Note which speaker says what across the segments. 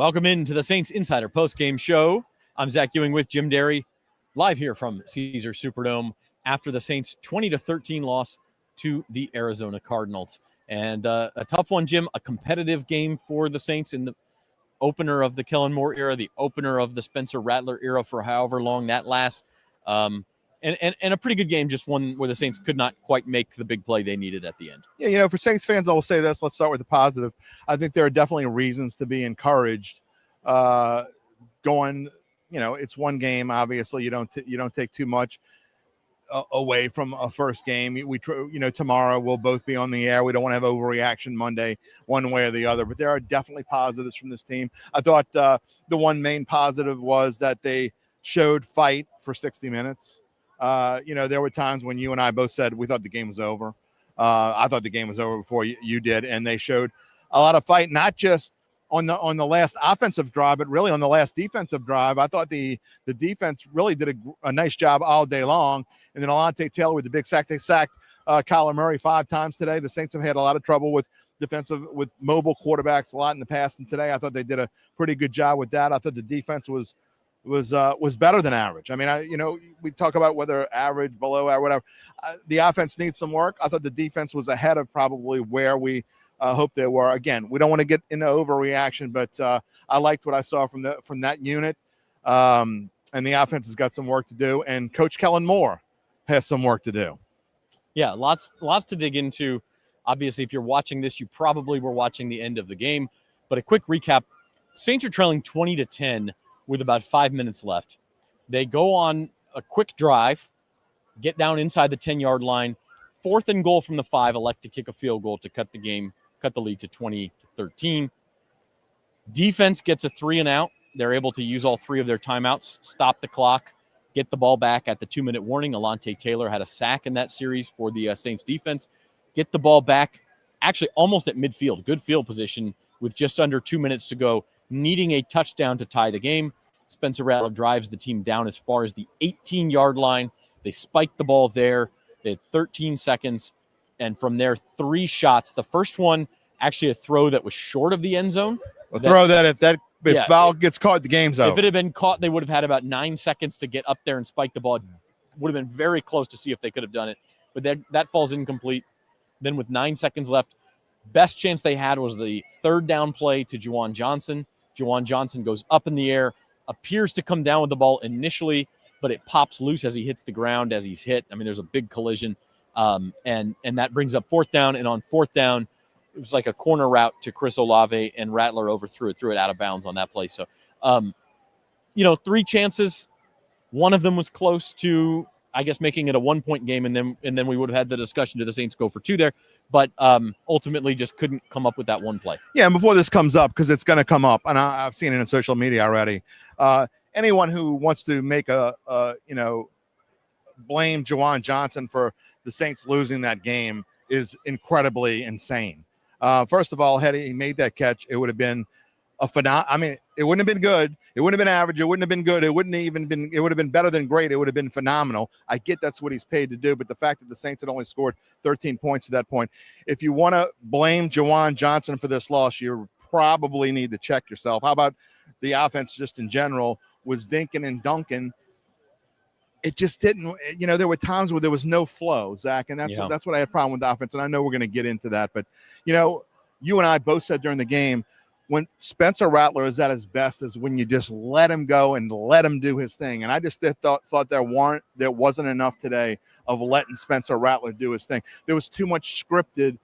Speaker 1: Welcome into the Saints Insider Postgame Show. I'm Zach Ewing with Jim Derry, live here from Caesars Superdome after the Saints' 20-13 loss to the Arizona Cardinals. And a tough one, Jim, a competitive game for the Saints in the opener of the Kellen Moore era, the opener of the Spencer Rattler era for however long that lasts. And a pretty good game, just one where the Saints could not quite make the big play they needed at the end.
Speaker 2: Yeah, you know, for Saints fans, I will say this. Let's start with the positive. I think there are definitely reasons to be encouraged going, you know, it's one game. Obviously, you don't take too much away from a first game. Tomorrow we'll both be on the air. We don't want to have overreaction Monday one way or the other, but there are definitely positives from this team. I thought the one main positive was that they showed fight for 60 minutes. There were times when you and I both said we thought the game was over. I thought the game was over before you did, and they showed a lot of fight, not just on the last offensive drive, but really on the last defensive drive. I thought the defense really did a nice job all day long. And then Alontae Taylor with the big sack. They sacked Kyler Murray 5 times today. The Saints have had a lot of trouble with mobile quarterbacks a lot in the past, and today I thought they did a pretty good job with that. I thought the defense was better than average. I mean, we talk about whether average, below average, whatever. The offense needs some work. I thought the defense was ahead of probably where we hope they were. Again, we don't want to get into overreaction, but I liked what I saw from that unit. And the offense has got some work to do, and Coach Kellen Moore has some work to do.
Speaker 1: Yeah, lots to dig into. Obviously, if you're watching this, you probably were watching the end of the game. But a quick recap: Saints are trailing 20-10 with about 5 minutes left. They go on a quick drive, get down inside the 10-yard line, 4th and goal from the 5, elect to kick a field goal to cut the lead to 20-13. Defense gets a 3-and-out. They're able to use all 3 of their timeouts, stop the clock, get the ball back at the 2-minute warning. Alontae Taylor had a sack in that series for the Saints defense. Get the ball back, actually almost at midfield, good field position with just under 2 minutes to go, needing a touchdown to tie the game. Spencer Rattler drives the team down as far as the 18-yard line. They spiked the ball there. They had 13 seconds. And from there, 3 shots. The first one, actually a throw that was short of the end zone.
Speaker 2: If ball gets caught, the game's over.
Speaker 1: If it had been caught, they would have had about 9 seconds to get up there and spike the ball. It would have been very close to see if they could have done it. But that falls incomplete. Then with 9 seconds left, best chance they had was the 3rd down play to Juwan Johnson. Juwan Johnson goes up in the air, appears to come down with the ball initially, but it pops loose as he hits the ground as he's hit. I mean, there's a big collision. And that brings up 4th down. And on 4th down, it was like a corner route to Chris Olave, and Rattler overthrew it, threw it out of bounds on that play. So, 3 chances. One of them was close to, I guess, making it a 1-point game, and then we would have had the discussion, did the Saints go for 2 there? But ultimately just couldn't come up with that one play.
Speaker 2: Yeah, and before this comes up, because it's going to come up, and I've seen it in social media already, anyone who wants to make blame Juwan Johnson for the Saints losing that game is incredibly insane. First of all, had he made that catch, it would have been a phenomenal. I mean, it wouldn't have been good. It wouldn't have been average. It wouldn't have been good. It would have been better than great. It would have been phenomenal. I get that's what he's paid to do, but the fact that the Saints had only scored 13 points at that point, if you want to blame Juwan Johnson for this loss, you probably need to check yourself. How about the offense just in general was dinking and dunking? It just didn't, there were times where there was no flow, Zach, and that's what I had a problem with the offense, and I know we're going to get into that, but, you and I both said during the game, when Spencer Rattler is at his best is when you just let him go and let him do his thing, and I just thought there wasn't enough today of letting Spencer Rattler do his thing. There was too much scripted,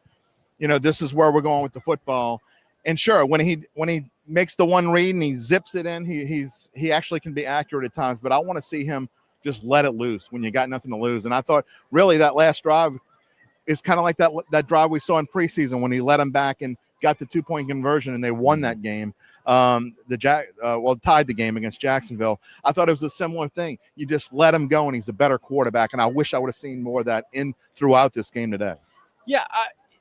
Speaker 2: this is where we're going with the football, and sure, when he makes the one read and he zips it in, he actually can be accurate at times, but I want to see him just let it loose when you got nothing to lose. And I thought really that last drive is kind of like that drive we saw in preseason when he let him back and got the 2-point conversion and they won that game. Tied the game against Jacksonville. I thought it was a similar thing. You just let him go and he's a better quarterback. And I wish I would have seen more of that throughout this game today.
Speaker 1: Yeah.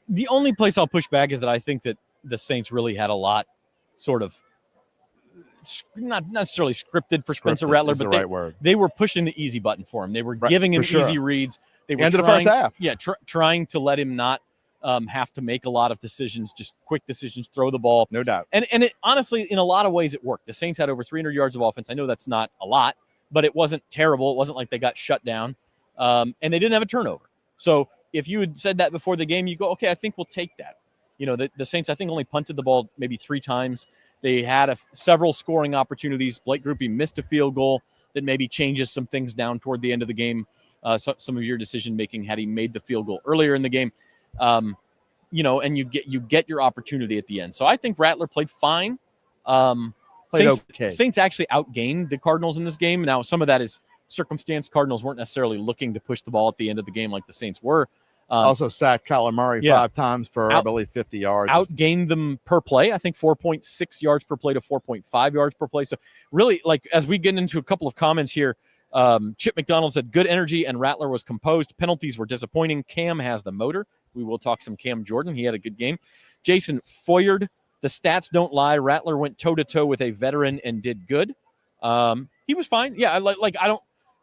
Speaker 1: The only place I'll push back is that I think that the Saints really had a lot sort of not necessarily scripted for Spencer Rattler, but they were pushing the easy button for him. They were giving him easy reads. They were
Speaker 2: the first half.
Speaker 1: Yeah, trying to let him not have to make a lot of decisions, just quick decisions, throw the ball.
Speaker 2: No doubt.
Speaker 1: And it honestly, in a lot of ways, it worked. The Saints had over 300 yards of offense. I know that's not a lot, but it wasn't terrible. It wasn't like they got shut down, and they didn't have a turnover. So if you had said that before the game, you go, okay, I think we'll take that. The Saints, I think, only punted the ball maybe 3 times. They had several scoring opportunities. Blake Grupe missed a field goal that maybe changes some things down toward the end of the game. Some of your decision-making had he made the field goal earlier in the game. And you get your opportunity at the end. So I think Rattler played fine. Saints actually outgained the Cardinals in this game. Now, some of that is circumstance. Cardinals weren't necessarily looking to push the ball at the end of the game like the Saints were.
Speaker 2: Also sacked Kyler Murray 5 times for, I believe, 50 yards.
Speaker 1: Outgained them per play. I think 4.6 yards per play to 4.5 yards per play. So really, as we get into a couple of comments here, Chip McDonald said good energy and Rattler was composed. Penalties were disappointing. Cam has the motor. We will talk some Cam Jordan. He had a good game. Jason Foyard, the stats don't lie. Rattler went toe-to-toe with a veteran and did good. He was fine. Yeah,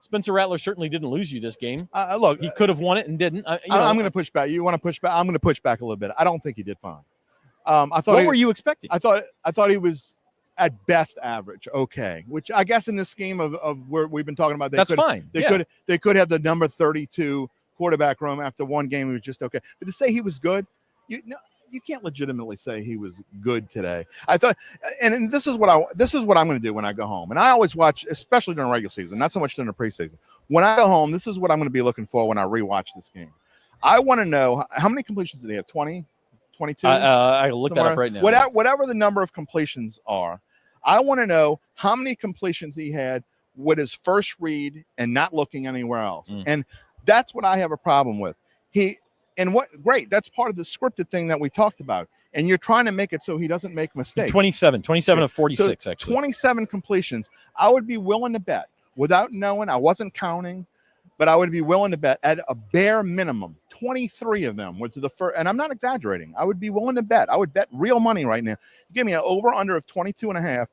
Speaker 1: Spencer Rattler certainly didn't lose you this game.
Speaker 2: Look,
Speaker 1: he could have won it and didn't.
Speaker 2: I'm going to push back. You want to push back? I'm going to push back a little bit. I don't think he did fine.
Speaker 1: What were you expecting?
Speaker 2: I thought he was at best average, okay. Which I guess in this scheme of where we've been talking about,
Speaker 1: fine.
Speaker 2: They could have the number 32 quarterback room after one game. He was just okay. But to say he was good, you can't legitimately say he was good today. I thought, and this is what I'm going to do when I go home. And I always watch, especially during regular season, not so much during the preseason. When I go home, this is what I'm going to be looking for when I rewatch this game. I want to know how many completions did he have? 20, 22?
Speaker 1: I'll look that up right now.
Speaker 2: Whatever the number of completions are, I want to know how many completions he had with his first read and not looking anywhere else. And that's what I have a problem with. That's part of the scripted thing that we talked about. And you're trying to make it so he doesn't make mistakes.
Speaker 1: 27 of 46, actually.
Speaker 2: 27 completions. I would be willing to bet, without knowing, I wasn't counting, but I would be willing to bet at a bare minimum, 23 of them went to the first, and I'm not exaggerating. I would be willing to bet. I would bet real money right now. Give me an over-under of 22.5.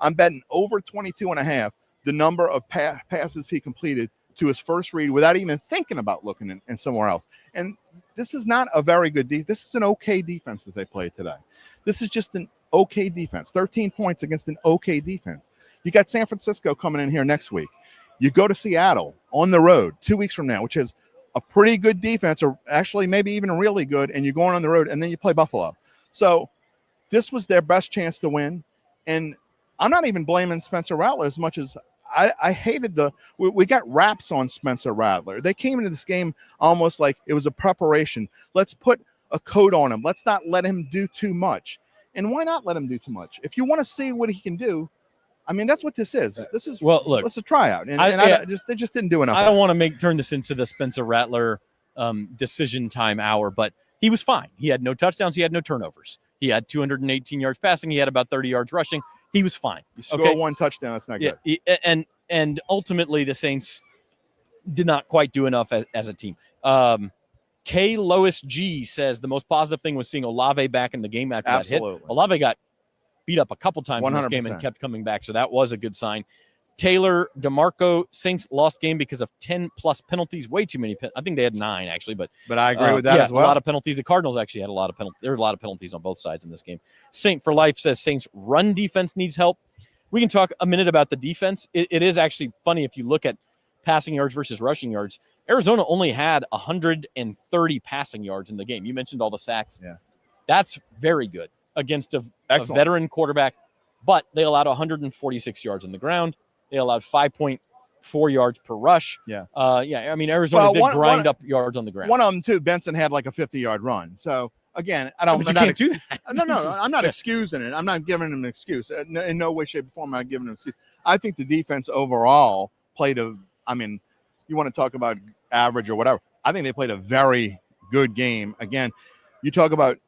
Speaker 2: I'm betting over 22.5 the number of passes he completed to his first read without even thinking about looking in somewhere else. And this is not a very good defense. This is an okay defense that they played today. This is just an okay defense. 13 points against an okay defense. You got San Francisco coming in here next week. You go to Seattle on the road 2 weeks from now, which is a pretty good defense, or actually maybe even really good, and you're going on the road, and then you play Buffalo. So this was their best chance to win. And I'm not even blaming Spencer Rattler as much as I hated we got raps on Spencer Rattler. They came into this game almost like it was a preparation. Let's put a coat on him. Let's not let him do too much. And why not let him do too much? If you want to see what he can do, I mean, that's what this is. This is, look, it's a tryout. And they just didn't do enough.
Speaker 1: I don't want to turn this into the Spencer Rattler decision time hour, but he was fine. He had no touchdowns. He had no turnovers. He had 218 yards passing. He had about 30 yards rushing. He was fine.
Speaker 2: You score one touchdown, that's not good.
Speaker 1: And ultimately the Saints did not quite do enough as a team. K. Lois G says the most positive thing was seeing Olave back in the game after that hit. Olave got beat up a couple times 100%. In this game and kept coming back, so that was a good sign. Taylor DeMarco, Saints lost game because of 10-plus penalties. Way too many. I think they had 9, actually. But
Speaker 2: I agree with that as well.
Speaker 1: A lot of penalties. The Cardinals actually had a lot of penalties. There were a lot of penalties on both sides in this game. Saint for Life says Saints run defense needs help. We can talk a minute about the defense. It is actually funny if you look at passing yards versus rushing yards. Arizona only had 130 passing yards in the game. You mentioned all the sacks.
Speaker 2: Yeah,
Speaker 1: that's very good against a veteran quarterback. But they allowed 146 yards on the ground. They allowed 5.4 yards per rush.
Speaker 2: Yeah.
Speaker 1: I mean, Arizona did grind up yards on the ground.
Speaker 2: One of them, too, Benson had like a 50-yard run. So, again,
Speaker 1: you can't do that.
Speaker 2: No, I'm not excusing it. I'm not giving him an excuse. In no way, shape, or form am I giving him an excuse. I think the defense overall played you want to talk about average or whatever. I think they played a very good game. Again, you talk about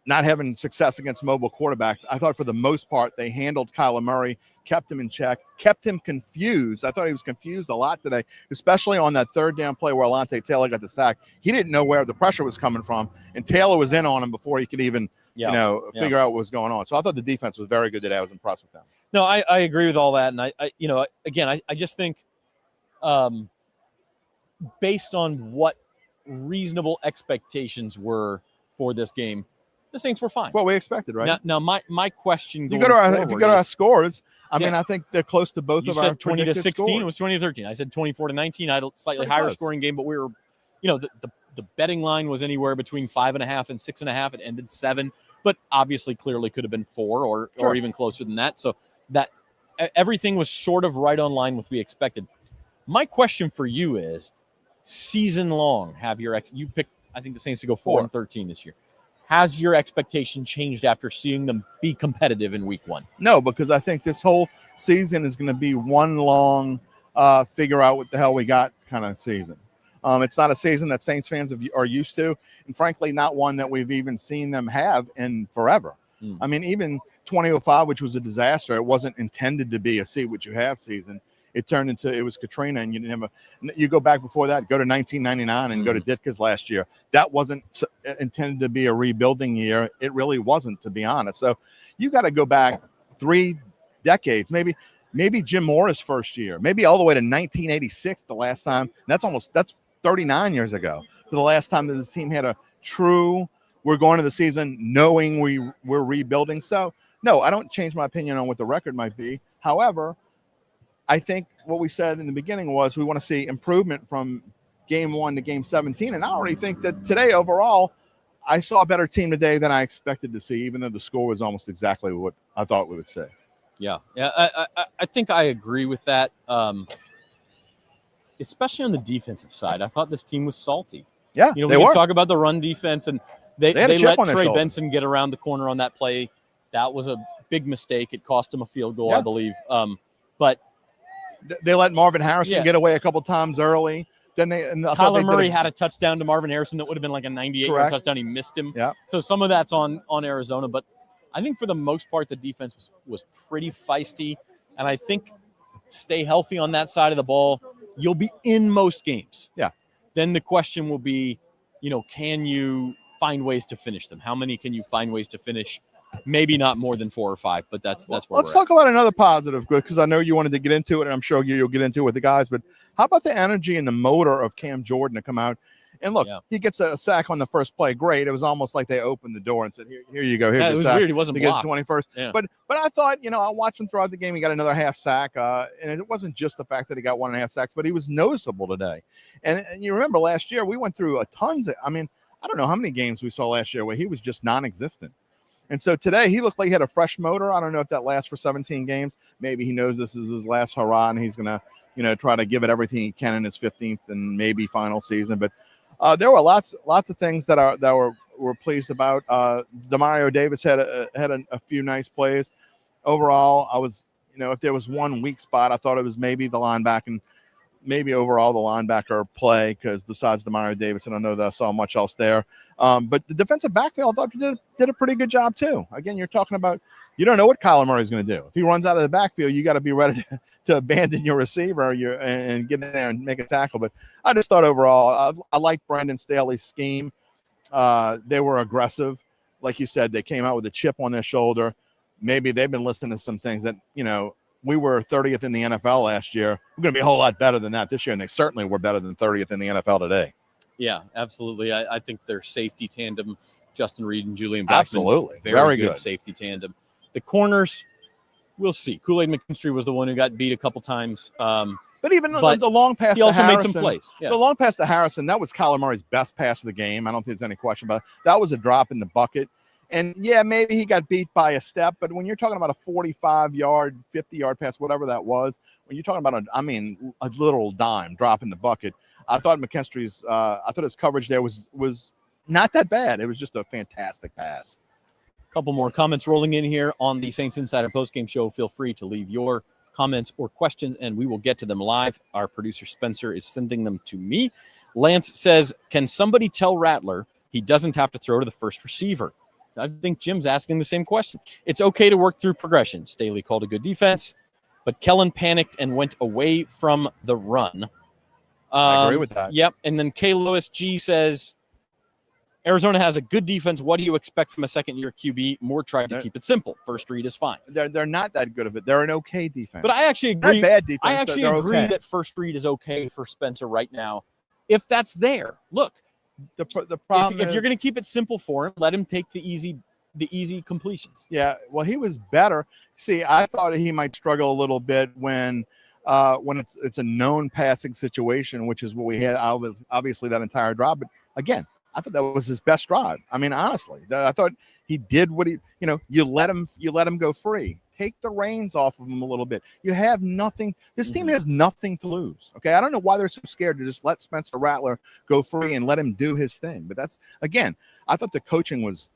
Speaker 2: not having success against mobile quarterbacks. I thought for the most part they handled Kyler Murray, kept him in check, kept him confused. I thought he was confused a lot today, especially on that third down play where Alontae Taylor got the sack. He didn't know where the pressure was coming from, and Taylor was in on him before he could even figure out what was going on. So I thought the defense was very good today. I was impressed with them.
Speaker 1: No, I agree with all that, and I just think based on what reasonable expectations were for this game, the Saints were fine.
Speaker 2: What we expected, right?
Speaker 1: Now my question
Speaker 2: if
Speaker 1: going
Speaker 2: you go
Speaker 1: forward
Speaker 2: to our
Speaker 1: is,
Speaker 2: scores, I mean, I think they're close to both
Speaker 1: you
Speaker 2: of our
Speaker 1: said 20 to 16.
Speaker 2: scores.
Speaker 1: It was 20 to 13. I said 24 to 19. I had a slightly
Speaker 2: Pretty
Speaker 1: higher
Speaker 2: close.
Speaker 1: scoring game, but we were, the betting line was anywhere between 5.5 and 6.5. It ended 7, but obviously clearly could have been 4 or even closer than that. So that everything was sort of right on line with what we expected. My question for you is, season long, you picked, I think, the Saints to go 4-13 this year. Has your expectation changed after seeing them be competitive in week 1?
Speaker 2: No, because I think this whole season is going to be one long figure out what the hell we got kind of season. It's not a season that Saints fans are used to, and frankly, not one that we've even seen them have in forever. I mean, even 2005, which was a disaster, it wasn't intended to be a see what you have season. It turned into, it was Katrina, and you didn't have you go back before that, go to 1999 and go to Ditka's last year. That wasn't intended to be a rebuilding year. It really wasn't, to be honest. So you got to go back 3 decades, maybe Jim Morris' first year, maybe all the way to 1986, the last time. That's 39 years ago. So the last time that this team had a true, we're going to the season knowing we're rebuilding. So no, I don't change my opinion on what the record might be. However, I think what we said in the beginning was we want to see improvement from game 1 to game 17. And I already think that today overall, I saw a better team today than I expected to see, even though the score was almost exactly what I thought we would say.
Speaker 1: Yeah. I think I agree with that. Especially on the defensive side, I thought this team was salty.
Speaker 2: Yeah,
Speaker 1: we can talk about the run defense, and they let Trey Benson get around the corner on that play. That was a big mistake. It cost him a field goal, I believe. But
Speaker 2: they let Marvin Harrison get away a couple times early. Then
Speaker 1: Kyler Murray had a touchdown to Marvin Harrison that would have been like a 98-yard touchdown. He missed him.
Speaker 2: Yeah.
Speaker 1: So some of that's on Arizona, but I think for the most part the defense was pretty feisty, and I think stay healthy on that side of the ball, you'll be in most games.
Speaker 2: Yeah.
Speaker 1: Then the question will be, can you find ways to finish them? How many can you find ways to finish? Maybe not more than 4 or 5, but that's where
Speaker 2: let's talk about another positive, because I know you wanted to get into it, and I'm sure you'll get into it with the guys. But how about the energy and the motor of Cam Jordan to come out? And look, he gets a sack on the first play. Great. It was almost like they opened the door and said, here you go. Here's
Speaker 1: it was weird. He wasn't blocked.
Speaker 2: 21st.
Speaker 1: Yeah.
Speaker 2: But I thought, I watched him throughout the game. He got another half sack. And it wasn't just the fact that he got 1.5 sacks, but he was noticeable today. And you remember last year, we went through I don't know how many games we saw last year where he was just non-existent. And so today he looked like he had a fresh motor. I don't know if that lasts for 17 games. Maybe he knows this is his last hurrah and he's going to, try to give it everything he can in his 15th and maybe final season. But there were lots of things that were pleased about. Demario Davis had a few nice plays. Overall, I was, if there was one weak spot, I thought it was maybe the linebacker and maybe overall the linebacker play, because besides Demario Davis, I don't know that I saw much else there. But the defensive backfield, I thought did a pretty good job too. Again, you're talking about, you don't know what Kyler Murray is going to do. If he runs out of the backfield, you got to be ready to abandon your receiver and get in there and make a tackle. But I just thought overall, I liked Brandon Staley's scheme. They were aggressive. Like you said, they came out with a chip on their shoulder. Maybe they've been listening to some things that, we were 30th in the NFL last year. We're going to be a whole lot better than that this year, and they certainly were better than 30th in the NFL today.
Speaker 1: Yeah, absolutely. I think their safety tandem, Justin Reed and Julian Blackman,
Speaker 2: absolutely,
Speaker 1: very good safety tandem. The corners, we'll see. Kool-Aid McKinstry was the one who got beat a couple times.
Speaker 2: But even the long pass,
Speaker 1: he also
Speaker 2: to Harrison,
Speaker 1: made some plays. Yeah.
Speaker 2: The long pass to Harrison, that was Kyler Murray's best pass of the game. I don't think there's any question about it. That was a drop in the bucket. And, yeah, maybe he got beat by a step, but when you're talking about a 45-yard, 50-yard pass, whatever that was, when you're talking about, a literal dime drop in the bucket, I thought McKinstry's his coverage there was not that bad. It was just a fantastic pass.
Speaker 1: A couple more comments rolling in here on the Saints Insider Postgame Show. Feel free to leave your comments or questions, and we will get to them live. Our producer, Spencer, is sending them to me. Lance says, can somebody tell Rattler he doesn't have to throw to the first receiver? I think Jim's asking the same question. It's okay to work through progression. Staley called a good defense, but Kellen panicked and went away from the run.
Speaker 2: I agree with that.
Speaker 1: Yep. And then K. Lewis G says, Arizona has a good defense. What do you expect from a second-year QB? Moore tried to keep it simple. First read is fine.
Speaker 2: They're not that good of it. They're an okay defense.
Speaker 1: But I actually agree.
Speaker 2: Not bad defense.
Speaker 1: I actually agree that first read is okay for Spencer right now, if that's there. Look,
Speaker 2: The problem
Speaker 1: if you're going to keep it simple for him, let him take the easy completions.
Speaker 2: Yeah, well, he was better. See, I thought he might struggle a little bit when it's a known passing situation, which is what we had obviously that entire drive. But again, I thought that was his best drive. I mean, honestly, I thought he did what he, you let him go free. Take the reins off of him a little bit. You have nothing. This team has nothing to lose. Okay, I don't know why they're so scared to just let Spencer Rattler go free and let him do his thing. But that's, again, I thought the coaching was.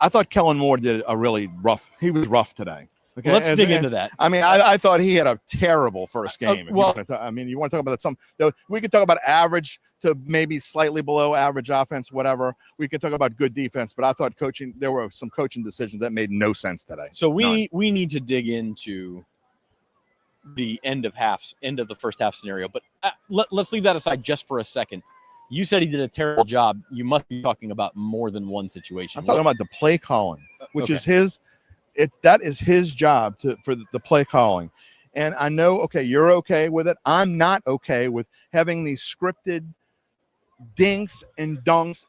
Speaker 2: I thought Kellen Moore did a really rough. He was rough today. Okay,
Speaker 1: let's dig into that.
Speaker 2: I mean, I thought he had a terrible first game.
Speaker 1: Well,
Speaker 2: you want to talk about some? We could talk about average to maybe slightly below average offense, whatever. We could talk about good defense, but I thought there were some coaching decisions that made no sense today.
Speaker 1: So we need to dig into the end of the first half scenario. But let's leave that aside just for a second. You said he did a terrible job. You must be talking about more than one situation.
Speaker 2: I'm talking about the play calling, which is his. That is his job for the play calling. And I know, okay, you're okay with it. I'm not okay with having these scripted dinks and dunks.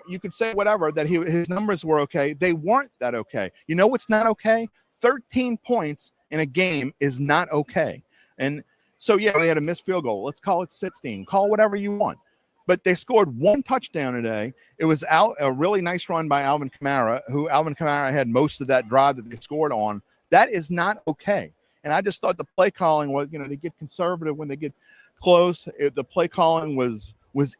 Speaker 2: You could say whatever, that his numbers were okay. They weren't that okay. You know what's not okay? 13 points in a game is not okay. And so, yeah, they had a missed field goal. Let's call it 16. Call whatever you want. But they scored one touchdown today. It was a really nice run by Alvin Kamara, who Alvin Kamara had most of that drive that they scored on. That is not okay. And I just thought the play calling was, they get conservative when they get close. The play calling was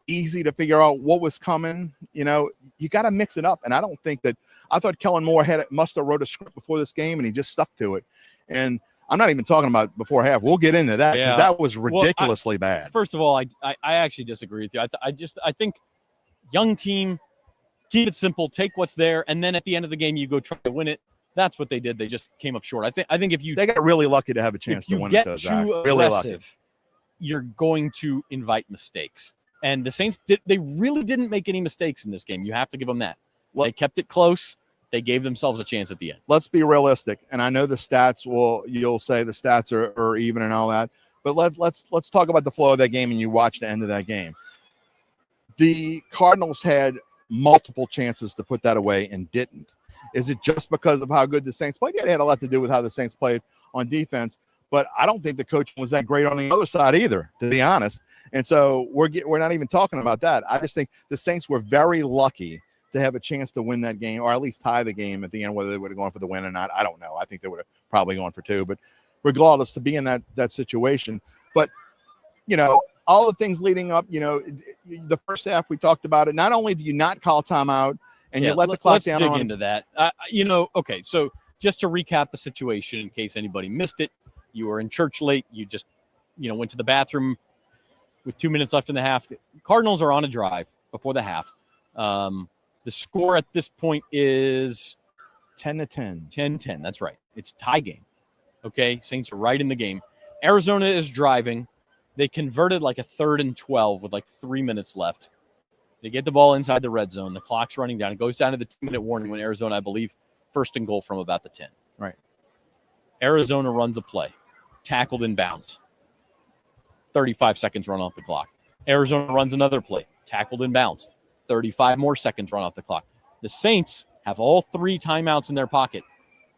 Speaker 2: easy to figure out what was coming. You got to mix it up. And I don't think that – I thought Kellen Moore must have wrote a script before this game, and he just stuck to it. And I'm not even talking about before half. We'll get into that because that was ridiculously bad.
Speaker 1: First of all, I actually disagree with you. I think young team, keep it simple, take what's there, and then at the end of the game you go try to win it. That's what they did. They just came up short. I think if
Speaker 2: they got really lucky to have a chance to win it. If you get too aggressive,
Speaker 1: you're going to invite mistakes. And the Saints they really didn't make any mistakes in this game. You have to give them that. They kept it close. They gave themselves a chance at the end.
Speaker 2: Let's be realistic. And I know the stats you'll say the stats are even and all that, but let's talk about the flow of that game, and you watch the end of that game. The Cardinals had multiple chances to put that away and didn't. Is it just because of how good the Saints played? Yeah, it had a lot to do with how the Saints played on defense, but I don't think the coaching was that great on the other side either, to be honest. And so we're not even talking about that. I just think the Saints were very lucky to have a chance to win that game, or at least tie the game at the end. Whether they would have gone for the win or not, I don't know. I think they would have probably gone for 2, but regardless, to be in that situation. But, all the things leading up, the first half, we talked about it. Not only do you not call timeout and you let the clock down.
Speaker 1: Let's dig into that. Okay, so just to recap the situation in case anybody missed it, you were in church late. You just, went to the bathroom with 2 minutes left in the half. The Cardinals are on a drive before the half. The score at this point is
Speaker 2: 10-10.
Speaker 1: 10-10. That's right. It's a tie game. Okay, Saints are right in the game. Arizona is driving. They converted like a 3rd and 12 with like 3 minutes left. They get the ball inside the red zone. The clock's running down. It goes down to the 2-minute warning when Arizona, I believe, 1st and goal from about the 10.
Speaker 2: Right.
Speaker 1: Arizona runs a play. Tackled in bounds. 35 seconds run off the clock. Arizona runs another play. Tackled in bounds. 35 more seconds run off the clock. The Saints have all 3 timeouts in their pocket.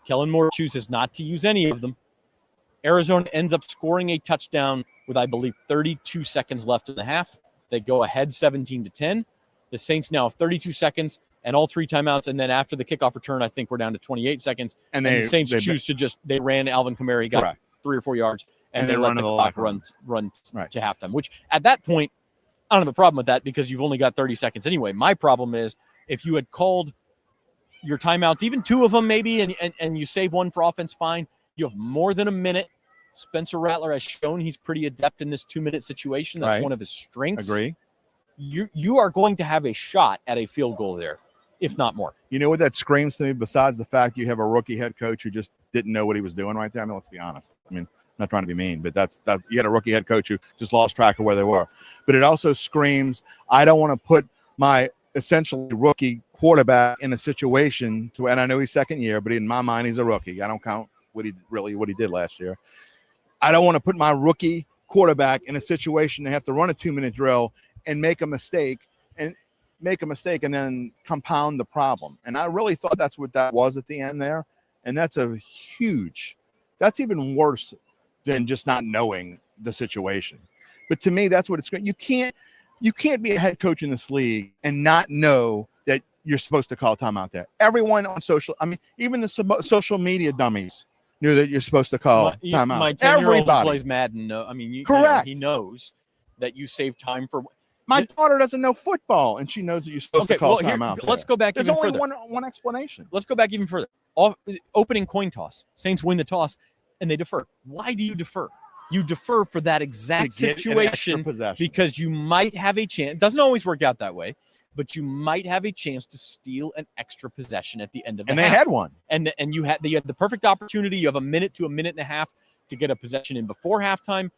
Speaker 1: Kellen Moore chooses not to use any of them. Arizona ends up scoring a touchdown with, I believe, 32 seconds left in the half. They go ahead 17-10. The Saints now have 32 seconds and all 3 timeouts. And then after the kickoff return, I think we're down to 28 seconds. And the Saints they ran Alvin Kamara, got 3 or 4 yards, and they let the clock run to halftime, which at that point, I don't have a problem with that because you've only got 30 seconds anyway. My problem is if you had called your timeouts, even 2 of them maybe, and you save 1 for offense, fine. You have more than a minute. Spencer Rattler has shown he's pretty adept in this 2-minute situation. That's one of his strengths.
Speaker 2: Agree.
Speaker 1: You are going to have a shot at a field goal there, if not more.
Speaker 2: You know what that screams to me, besides the fact you have a rookie head coach who just didn't know what he was doing right there? I mean, let's be honest. I mean, I'm not trying to be mean, but that's you had a rookie head coach who just lost track of where they were. But it also screams, I don't want to put my essentially rookie quarterback in a situation to, and I know he's second year, but in my mind, he's a rookie. I don't count what he did last year. I don't want to put my rookie quarterback in a situation they have to run a 2-minute drill and make a mistake and make a mistake and then compound the problem. And I really thought that's what that was at the end there. And that's that's even worse than just not knowing the situation. But to me, that's what it's great. You can't be a head coach in this league and not know that you're supposed to call timeout there. Everyone on even the social media dummies knew that you're supposed to call timeout.
Speaker 1: My 10-year-old who plays Madden,
Speaker 2: correct.
Speaker 1: He knows that you save time for.
Speaker 2: My daughter doesn't know football, and she knows that you're supposed to call timeout.
Speaker 1: Let's go back.
Speaker 2: There's
Speaker 1: even
Speaker 2: only
Speaker 1: further.
Speaker 2: one explanation.
Speaker 1: Let's go back even further. Opening coin toss. Saints win the toss, and they defer. Why do you defer? You defer for that exact situation because you might have a chance. It doesn't always work out that way, but you might have a chance to steal an extra possession at the end of the half.
Speaker 2: And they had one.
Speaker 1: And you had the perfect opportunity. You have a minute to a minute and a half to get a possession in before halftime.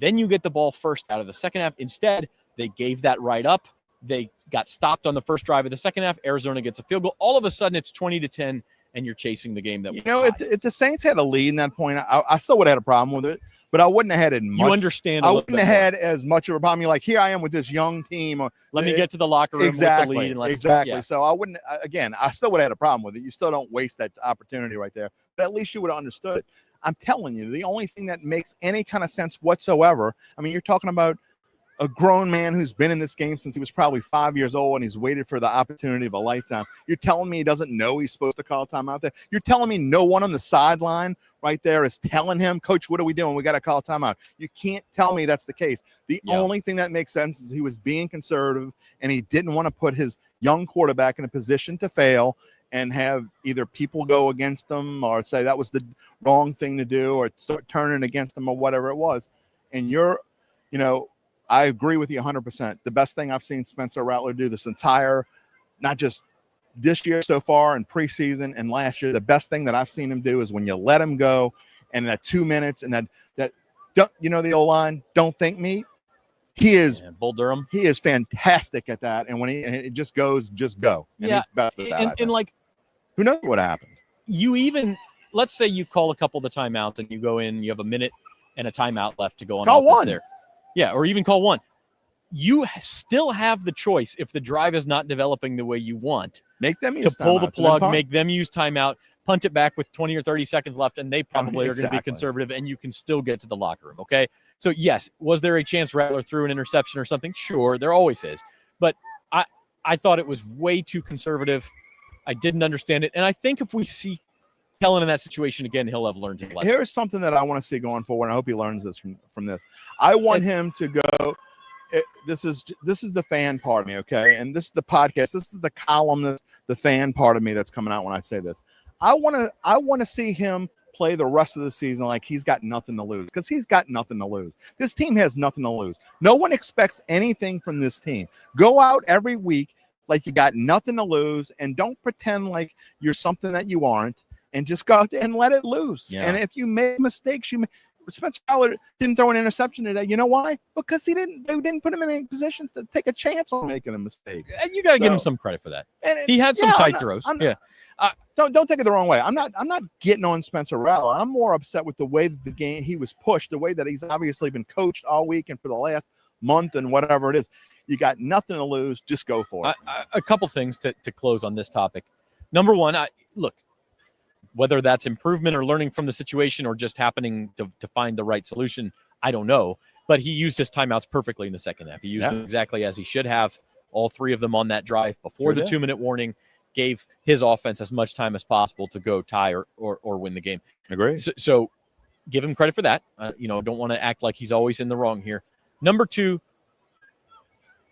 Speaker 1: Then you get the ball first out of the second half. Instead, they gave that right up. They got stopped on the first drive of the second half. Arizona gets a field goal. All of a sudden, it's 20-10, and you're chasing the game that was tied.
Speaker 2: If the Saints had a lead in that point, I still would have had a problem with it. But I wouldn't have had it much.
Speaker 1: You understand.
Speaker 2: I wouldn't have had as much of a problem. You're like, here I am with this young team.
Speaker 1: Let me get to the locker room with the lead. And
Speaker 2: Exactly.
Speaker 1: Yeah.
Speaker 2: So I wouldn't. Again, I still would have had a problem with it. You still don't waste that opportunity right there. But at least you would have understood it. I'm telling you, the only thing that makes any kind of sense whatsoever. I mean, you're talking about a grown man who's been in this game since he was probably 5 years old, and he's waited for the opportunity of a lifetime. You're telling me he doesn't know he's supposed to call timeout there? You're telling me no one on the sideline right there is telling him, Coach, what are we doing? We got to call timeout. You can't tell me that's the case. The only thing that makes sense is he was being conservative, and he didn't want to put his young quarterback in a position to fail and have either people go against him or say that was the wrong thing to do or start turning against him or whatever it was. And I agree with you 100%. The best thing I've seen Spencer Rattler do this entire, not just this year so far in preseason and last year, the best thing that I've seen him do is when you let him go and that 2 minutes and that the O-line, don't think me. He is
Speaker 1: Bull Durham.
Speaker 2: He is fantastic at that. And when it just goes, just go. And he's best at that.
Speaker 1: And
Speaker 2: who knows what happened?
Speaker 1: Let's say you call a couple of the timeouts and you go in, you have a minute and a timeout left to go on.
Speaker 2: Call
Speaker 1: offense
Speaker 2: one.
Speaker 1: There. Yeah, or even call one. You still have the choice if the drive is not developing the way you want.
Speaker 2: Make them use
Speaker 1: to pull the
Speaker 2: timeout,
Speaker 1: plug, make them use timeout, punt it back with 20 or 30 seconds left, and they probably are going to be conservative, and you can still get to the locker room, okay? So, yes, was there a chance Rattler threw an interception or something? Sure, there always is. But I thought it was way too conservative. I didn't understand it. And I think if we see Kellen in that situation again, he'll have learned his lesson.
Speaker 2: Here's something that I want to see going forward, and I hope he learns this from this. I want him to go – this is the fan part of me, okay? And this is the podcast. This is the columnist, the fan part of me that's coming out when I say this. I want to see him play the rest of the season like he's got nothing to lose, because he's got nothing to lose. This team has nothing to lose. No one expects anything from this team. Go out every week like you got nothing to lose, and don't pretend like you're something that you aren't, and just go out there and let it loose. Yeah. And if you make mistakes, Spencer Rattler didn't throw an interception today. You know why? Because they didn't put him in any positions to take a chance on making a mistake.
Speaker 1: And you got to give him some credit for that. He had some tight throws.
Speaker 2: Don't take it the wrong way. I'm not getting on Spencer Rattler. I'm more upset with the way that the game he was pushed, the way that he's obviously been coached all week and for the last month and whatever it is. You got nothing to lose. Just go for it.
Speaker 1: A couple things to close on this topic. Number one, look. Whether that's improvement or learning from the situation or just happening to find the right solution, I don't know. But he used his timeouts perfectly in the second half. He used them exactly as he should have. All three of them on that drive before the 2-minute warning gave his offense as much time as possible to go tie or win the game.
Speaker 2: Agree.
Speaker 1: So give him credit for that. Don't want to act like he's always in the wrong here. Number two,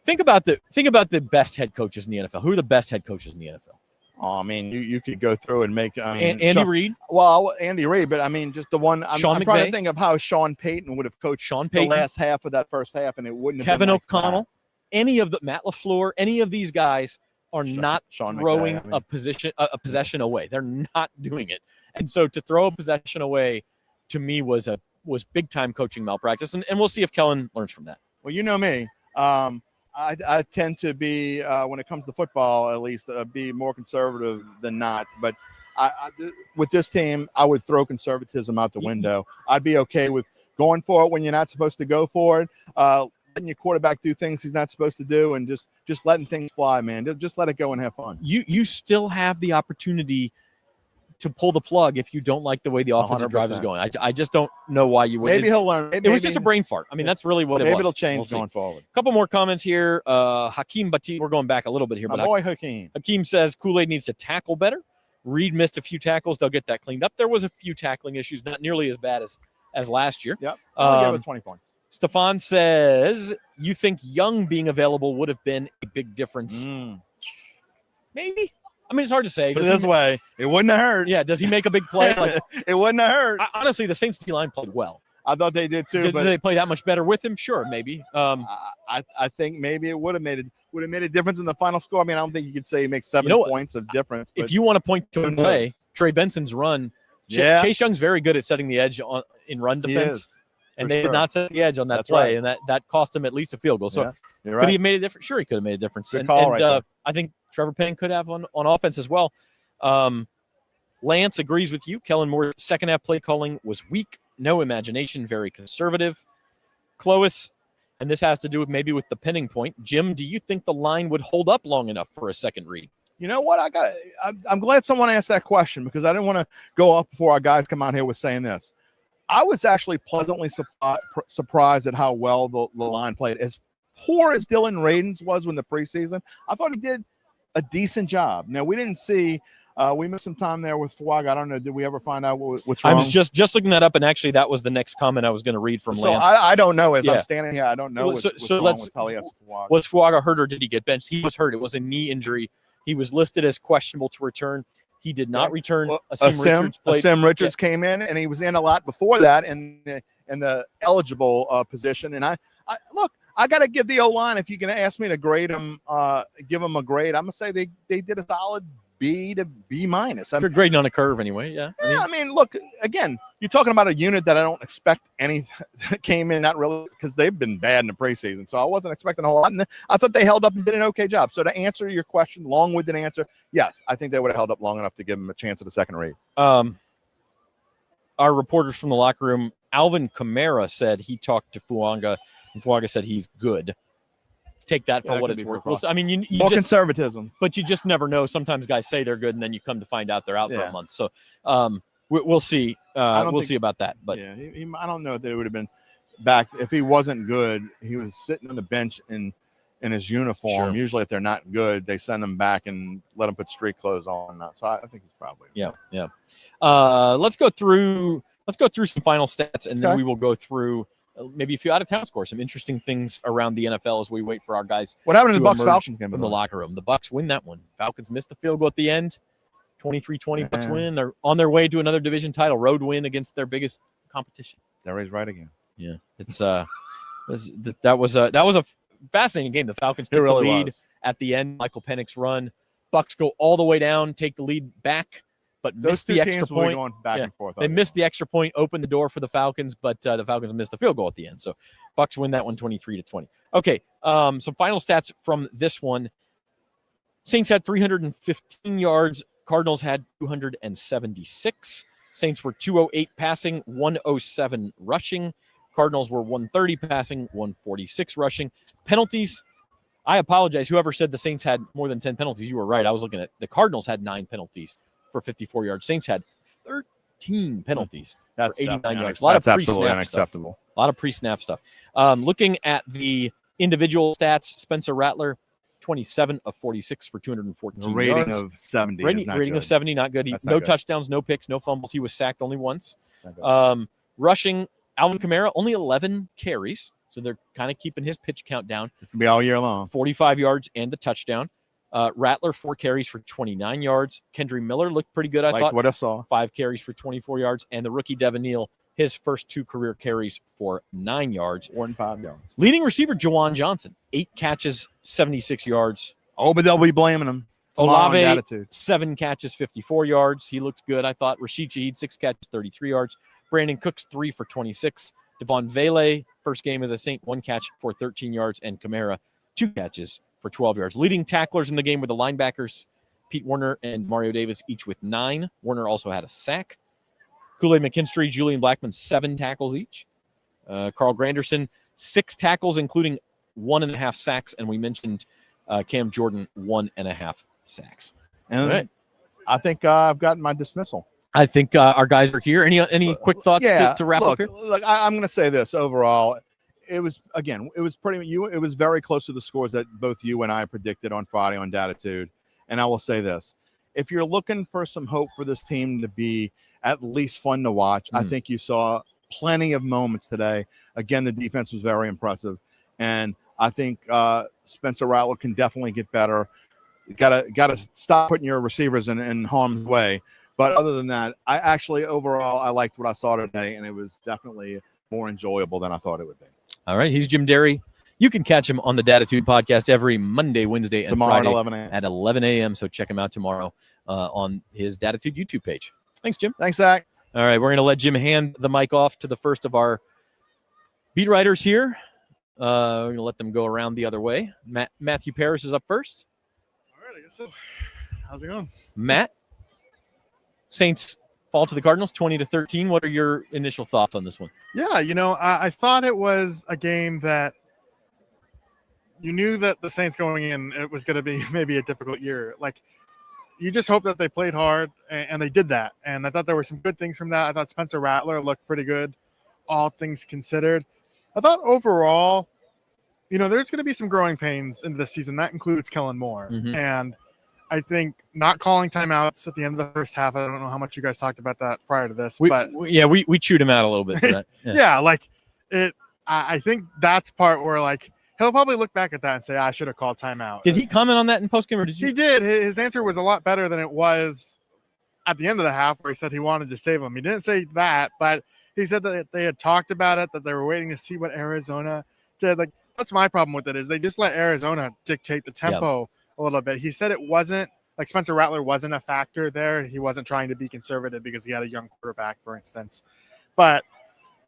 Speaker 1: think about the best head coaches in the NFL. Who are the best head coaches in the NFL?
Speaker 2: Oh, I mean, you could go through and make.
Speaker 1: Andy Reid.
Speaker 2: Well, Andy Reid, but I mean, just the one. I'm trying to think of how Sean Payton would have coached the last half of that first half, and it wouldn't have
Speaker 1: Kevin
Speaker 2: been
Speaker 1: O'Connell. Any of the Matt LaFleur, any of these guys are not throwing a possession away. They're not doing it, and so to throw a possession away, to me was big time coaching malpractice, and we'll see if Kellen learns from that.
Speaker 2: Well, you know me. I tend to be, when it comes to football, at least, be more conservative than not. But with this team, I would throw conservatism out the window. I'd be okay with going for it when you're not supposed to go for it. letting your quarterback do things he's not supposed to do, and just letting things fly, man. Just let it go and have fun.
Speaker 1: You still have the opportunity to pull the plug if you don't like the way the offensive drive is going. I just don't know why you would.
Speaker 2: Maybe he'll learn.
Speaker 1: It was just a brain fart. I mean, that's really what it was.
Speaker 2: Maybe it'll change going forward.
Speaker 1: A couple more comments here. Hakeem Bati, we're going back a little bit here.
Speaker 2: My boy Hakeem.
Speaker 1: Hakeem says Kool-Aid needs to tackle better. Reed missed a few tackles. They'll get that cleaned up. There was a few tackling issues, not nearly as bad as last year.
Speaker 2: Yep. I'll give it 20 points.
Speaker 1: Stefan says, you think Young being available would have been a big difference? Maybe. I mean, it's hard to say.
Speaker 2: But this way, it wouldn't have hurt.
Speaker 1: Yeah, does he make a big play? Like,
Speaker 2: it wouldn't have hurt.
Speaker 1: Honestly, the Saints D-line played well.
Speaker 2: I thought they did too.
Speaker 1: Did they play that much better with him? Sure, maybe.
Speaker 2: I think maybe it would have made a difference in the final score. I mean, I don't think you could say he makes 7 points of difference. But
Speaker 1: if you want to point to a play, Trey Benson's run, Chase Young's very good at setting the edge in run defense. And they did not set the edge on that play, and that cost him at least a field goal. So could he have made a difference? Sure, he could have made a difference.
Speaker 2: Good call right there.
Speaker 1: I think Trevor Payne could have on offense as well. Lance agrees with you. Kellen Moore's second half play calling was weak, no imagination, very conservative. Clovis, and this has to do with maybe with the pinning point. Jim, do you think the line would hold up long enough for a second read?
Speaker 2: You know what? I'm glad someone asked that question, because I didn't want to go up before our guys come out here with saying this. I was actually pleasantly surprised at how well the line played. As poor as Dylan Radins was in the preseason, I thought he did a decent job. Now, we didn't see we missed some time there with Fuaga. I don't know. Did we ever find out what's wrong?
Speaker 1: I was just looking that up, and actually that was the next comment I was going to read from Lance.
Speaker 2: So I don't know. As I'm standing here, I don't know what's wrong with Taliesin Fuaga.
Speaker 1: Was Fuaga hurt or did he get benched? He was hurt. It was a knee injury. He was listed as questionable to return. He did not return.
Speaker 2: Asim Richards came in, and he was in a lot before that in the eligible position. And I look, I got to give the O-line, if you can ask me to grade them, give them a grade, I'm going to say they did a solid B to B minus.
Speaker 1: You're grading on a curve anyway, yeah.
Speaker 2: I mean, look, again, you're talking about a unit that I don't expect any came in, not really, because they've been bad in the preseason. So I wasn't expecting a whole lot. And I thought they held up and did an okay job. So to answer your question, long-winded answer, yes, I think they would have held up long enough to give them a chance at a second read.
Speaker 1: Our reporters from the locker room, Alvin Kamara said he talked to Fuaga, and Fuaga said he's good. Take that for what it's worth. Well, I mean, you
Speaker 2: more conservatism,
Speaker 1: but you just never know. Sometimes guys say they're good, and then you come to find out they're out for a month. So we'll see. We'll see about that. But
Speaker 2: I don't know if they would have been back if he wasn't good. He was sitting on the bench in his uniform. Sure. Usually, if they're not good, they send him back and let him put street clothes on. So I think he's probably
Speaker 1: Let's go through some final stats, and then we will go through. Maybe a few out-of-town scores, some interesting things around the NFL as we wait for our guys.
Speaker 2: What happened in the Bucs-Falcons game?
Speaker 1: In the locker room. The Bucs win that one. Falcons missed the field goal at the end. 23-20, Bucs win. They're on their way to another division title, road win against their biggest competition.
Speaker 2: There he's right again.
Speaker 1: Yeah, it's that was a fascinating game. The Falcons took the lead at the end. Michael Penix's run. Bucs go all the way down, take the lead back. But missed the extra point.
Speaker 2: Going back and forth.
Speaker 1: They missed the extra point, opened the door for the Falcons, but the Falcons missed the field goal at the end. So Bucs win that one 23-20. Okay, some final stats from this one. Saints had 315 yards. Cardinals had 276. Saints were 208 passing, 107 rushing. Cardinals were 130 passing, 146 rushing. Penalties. I apologize. Whoever said the Saints had more than 10 penalties, you were right. I was looking at the Cardinals had 9 penalties for 54 yards. Saints had 13 penalties for 89 yards.
Speaker 2: That's absolutely unacceptable.
Speaker 1: A lot of pre-snap stuff. Looking at the individual stats, Spencer Rattler, 27 of 46 for 214 yards.
Speaker 2: Rating of 70
Speaker 1: Rating of 70, not good. No touchdowns, no picks, no fumbles. He was sacked only once. Rushing, Alvin Kamara, only 11 carries. So they're kind of keeping his pitch count down.
Speaker 2: It's going to be all year long.
Speaker 1: 45 yards and the touchdown. Rattler, 4 carries for 29 yards. Kendry Miller looked pretty good, I thought.
Speaker 2: What I saw.
Speaker 1: 5 carries for 24 yards. And the rookie Devin Neal, his first 2 career carries for 9 yards.
Speaker 2: 4 and 5 yards.
Speaker 1: Leading receiver, Juwan Johnson, 8 catches, 76 yards.
Speaker 2: Oh, but they'll be blaming him.
Speaker 1: Olave, 7 catches, 54 yards. He looked good, I thought. Rashid Shaheed, 6 catches, 33 yards. Brandon Cooks, 3 for 26. Devon Vele, first game as a Saint, 1 catch for 13 yards. And Kamara, 2 catches for 12 yards. Leading tacklers in the game were the linebackers, Pete Werner and Mario Davis, each with 9. Werner also had a sack. Kool-Aid McKinstry, Julian Blackman, 7 tackles each. Carl Granderson, 6 tackles, including 1.5 sacks, and we mentioned Cam Jordan 1.5 sacks.
Speaker 2: And
Speaker 1: All right.
Speaker 2: I think I've gotten my dismissal.
Speaker 1: I think our guys are here. Any quick thoughts to wrap up here?
Speaker 2: Look, I'm going to say this overall. It was very close to the scores that both you and I predicted on Friday on Datitude. And I will say this. If you're looking for some hope for this team to be at least fun to watch, I think you saw plenty of moments today. Again, the defense was very impressive. And I think Spencer Rattler can definitely get better. You gotta stop putting your receivers in harm's way. But other than that, overall, I liked what I saw today, and it was definitely more enjoyable than I thought it would be.
Speaker 1: All right. He's Jim Derry. You can catch him on the Datitude podcast every Monday, Wednesday, and
Speaker 2: Tomorrow
Speaker 1: Friday at 11 a.m. So check him out tomorrow on his Datitude YouTube page. Thanks, Jim.
Speaker 2: Thanks, Zach.
Speaker 1: All right. We're going to let Jim hand the mic off to the first of our beat writers here. We're going to let them go around the other way. Matthew Paris is up first.
Speaker 3: All right, I guess so. How's it going?
Speaker 1: Matt, Saints fall to the Cardinals 20-13. What are your initial thoughts on this one?
Speaker 3: Yeah, I thought it was a game that you knew that the Saints going in, it was going to be maybe a difficult year. Like, you just hope that they played hard, and they did that. And I thought there were some good things from that. I thought Spencer Rattler looked pretty good, all things considered. I thought overall, there's going to be some growing pains into this season. That includes Kellen Moore.
Speaker 1: Mm-hmm.
Speaker 3: And I think not calling timeouts at the end of the first half, I don't know how much you guys talked about that prior to this.
Speaker 1: We chewed him out a little bit for that.
Speaker 3: Yeah. I think that's part where, he'll probably look back at that and say, I should have called timeout.
Speaker 1: Did he comment on that in postgame, or did you?
Speaker 3: He did. His answer was a lot better than it was at the end of the half, where he said he wanted to save him. He didn't say that, but he said that they had talked about it, that they were waiting to see what Arizona did. That's my problem with it, is they just let Arizona dictate the tempo a little bit. He said it wasn't, Spencer Rattler wasn't a factor there. He wasn't trying to be conservative because he had a young quarterback, for instance. But,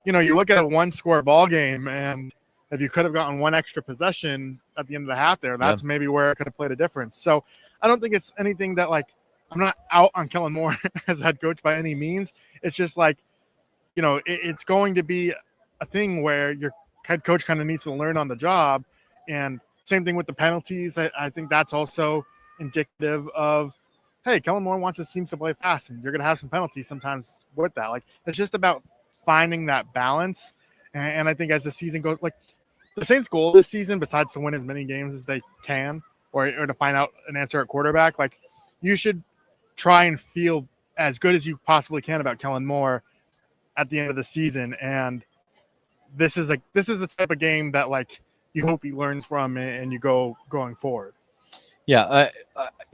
Speaker 3: you look at a one-score ball game, and if you could have gotten one extra possession at the end of the half there, that's maybe where it could have played a difference. So I don't think it's anything that, I'm not out on Kellen Moore as head coach by any means. It's just it's going to be a thing where your head coach kind of needs to learn on the job. And same thing with the penalties. I think that's also indicative of, hey, Kellen Moore wants his teams to play fast, and you're going to have some penalties sometimes with that. It's just about finding that balance. And I think as the season goes, the Saints' goal this season, besides to win as many games as they can, or to find out an answer at quarterback, you should try and feel as good as you possibly can about Kellen Moore at the end of the season. And this is the type of game that you hope he learns from and you going forward.
Speaker 1: Yeah.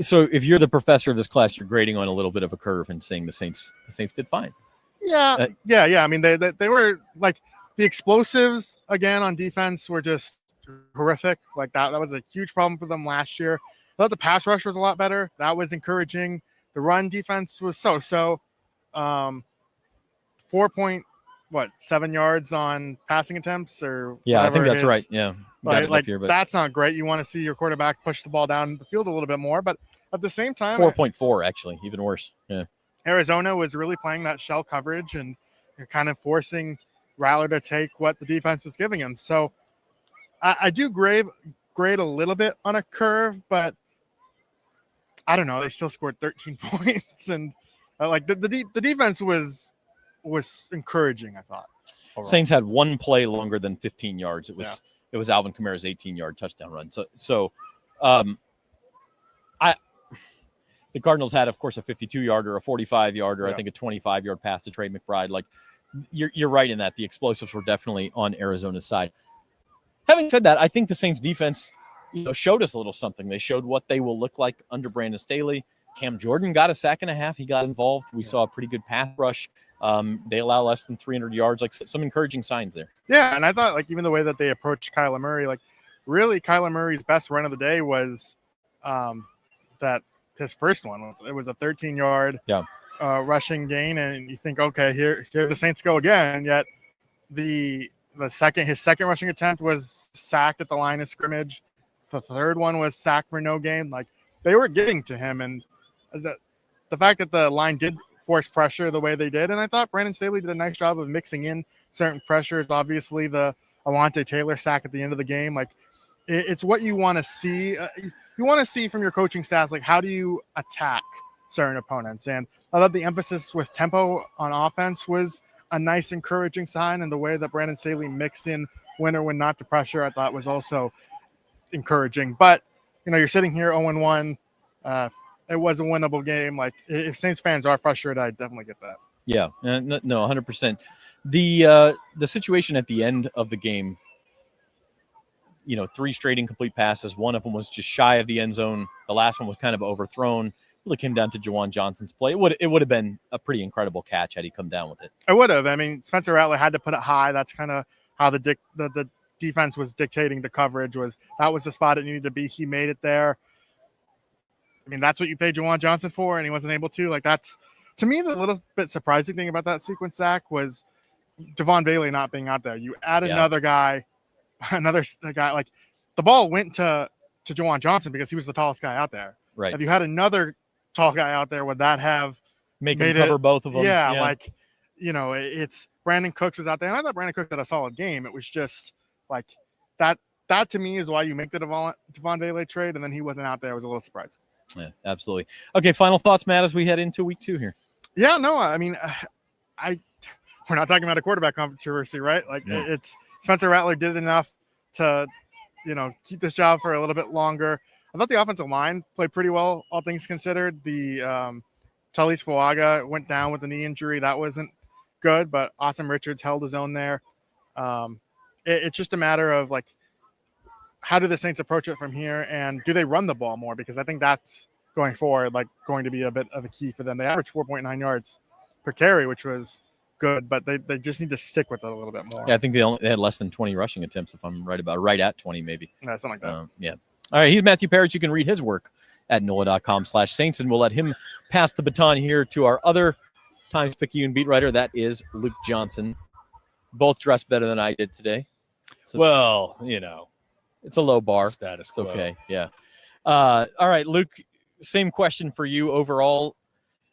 Speaker 1: So if you're the professor of this class, you're grading on a little bit of a curve and saying the Saints did fine.
Speaker 3: Yeah. I mean, they were the explosives again on defense were just horrific. That was a huge problem for them last year. I thought the pass rush was a lot better. That was encouraging. The run defense was so. 4.7 yards on passing attempts, or
Speaker 1: I think that's right. Yeah,
Speaker 3: that's not great. You want to see your quarterback push the ball down the field a little bit more, but at the same time,
Speaker 1: 4.4 actually, even worse. Yeah,
Speaker 3: Arizona was really playing that shell coverage and kind of forcing Rattler to take what the defense was giving him. So I do grade a little bit on a curve, but I don't know. They still scored 13 points, and the defense was encouraging, I thought. Overall.
Speaker 1: Saints had one play longer than 15 yards. It was Alvin Kamara's 18-yard touchdown run. So the Cardinals had, of course, a 52-yarder, a 45-yarder, I think a 25-yard pass to Trey McBride. You're right in that the explosives were definitely on Arizona's side. Having said that, I think the Saints defense, showed us a little something. They showed what they will look like under Brandon Staley. Cam Jordan got a sack and a half. He got involved. We saw a pretty good pass rush. They allow less than 300 yards, some encouraging signs there.
Speaker 3: Yeah, and I thought even the way that they approached Kyler Murray, really Kyler Murray's best run of the day was that his first one. It was a 13-yard rushing gain, and you think, okay, here the Saints go again. Yet his second rushing attempt was sacked at the line of scrimmage. The third one was sacked for no gain. They were getting to him, and the fact that the line did force pressure the way they did, and I thought Brandon Staley did a nice job of mixing in certain pressures. Obviously, the Alontae Taylor sack at the end of the game. Like, it's what you want to see. You want to see from your coaching staffs, like, how do you attack certain opponents? And I thought the emphasis with tempo on offense was a nice, encouraging sign. And the way that Brandon Staley mixed in when or when not to pressure, I thought was also encouraging. But, you're sitting here 0-1. It was a winnable game. Like, if Saints fans are frustrated, I definitely get that.
Speaker 1: Yeah, no, 100%. The situation at the end of the game, 3 straight incomplete passes. One of them was just shy of the end zone. The last one was kind of overthrown. Really came down to Juwan Johnson's play. It would have been a pretty incredible catch had he come down with it.
Speaker 3: It would have. I mean, Spencer Rattler had to put it high. That's kind of how the defense was dictating the coverage. That was the spot it needed to be. He made it there. I mean, that's what you paid Juwan Johnson for, and he wasn't able to. Like, that's, to me, the little bit surprising thing about that sequence, Zach, was Devon Bailey not being out there. You add another guy, like, the ball went to Juwan Johnson because he was the tallest guy out there.
Speaker 1: Right.
Speaker 3: If you had another tall guy out there, would that have
Speaker 1: made him cover both of them?
Speaker 3: Yeah, like, it's Brandon Cooks was out there, and I thought Brandon Cooks had a solid game. It was just like that to me is why you make the Devon Bailey trade, and then he wasn't out there. It was a little surprising.
Speaker 1: Yeah, absolutely. Okay, final thoughts, Matt, as we head into week 2 here.
Speaker 3: Yeah, no, I mean, we're not talking about a quarterback controversy, right? Like, it's Spencer Rattler did enough to, keep this job for a little bit longer. I thought the offensive line played pretty well, all things considered. The Talis Fuaga went down with a knee injury. That wasn't good, but Awesome Richards held his own there. It's just a matter of, like, how do the Saints approach it from here, and do they run the ball more? Because I think that's going forward, like, going to be a bit of a key for them. They averaged 4.9 yards per carry, which was good, but they just need to stick with it a little bit more.
Speaker 1: Yeah, I think they had less than 20 rushing attempts, if I'm right at 20 maybe.
Speaker 3: Yeah, something like that.
Speaker 1: Yeah. All right, he's Matthew Parrish. You can read his work at NOLA.com/Saints, and we'll let him pass the baton here to our other Times-Picayune beat writer. That is Luke Johnson. Both dressed better than I did today.
Speaker 4: Well,
Speaker 1: it's a low bar.
Speaker 4: Status
Speaker 1: quo. Okay, yeah. All right, Luke, same question for you overall.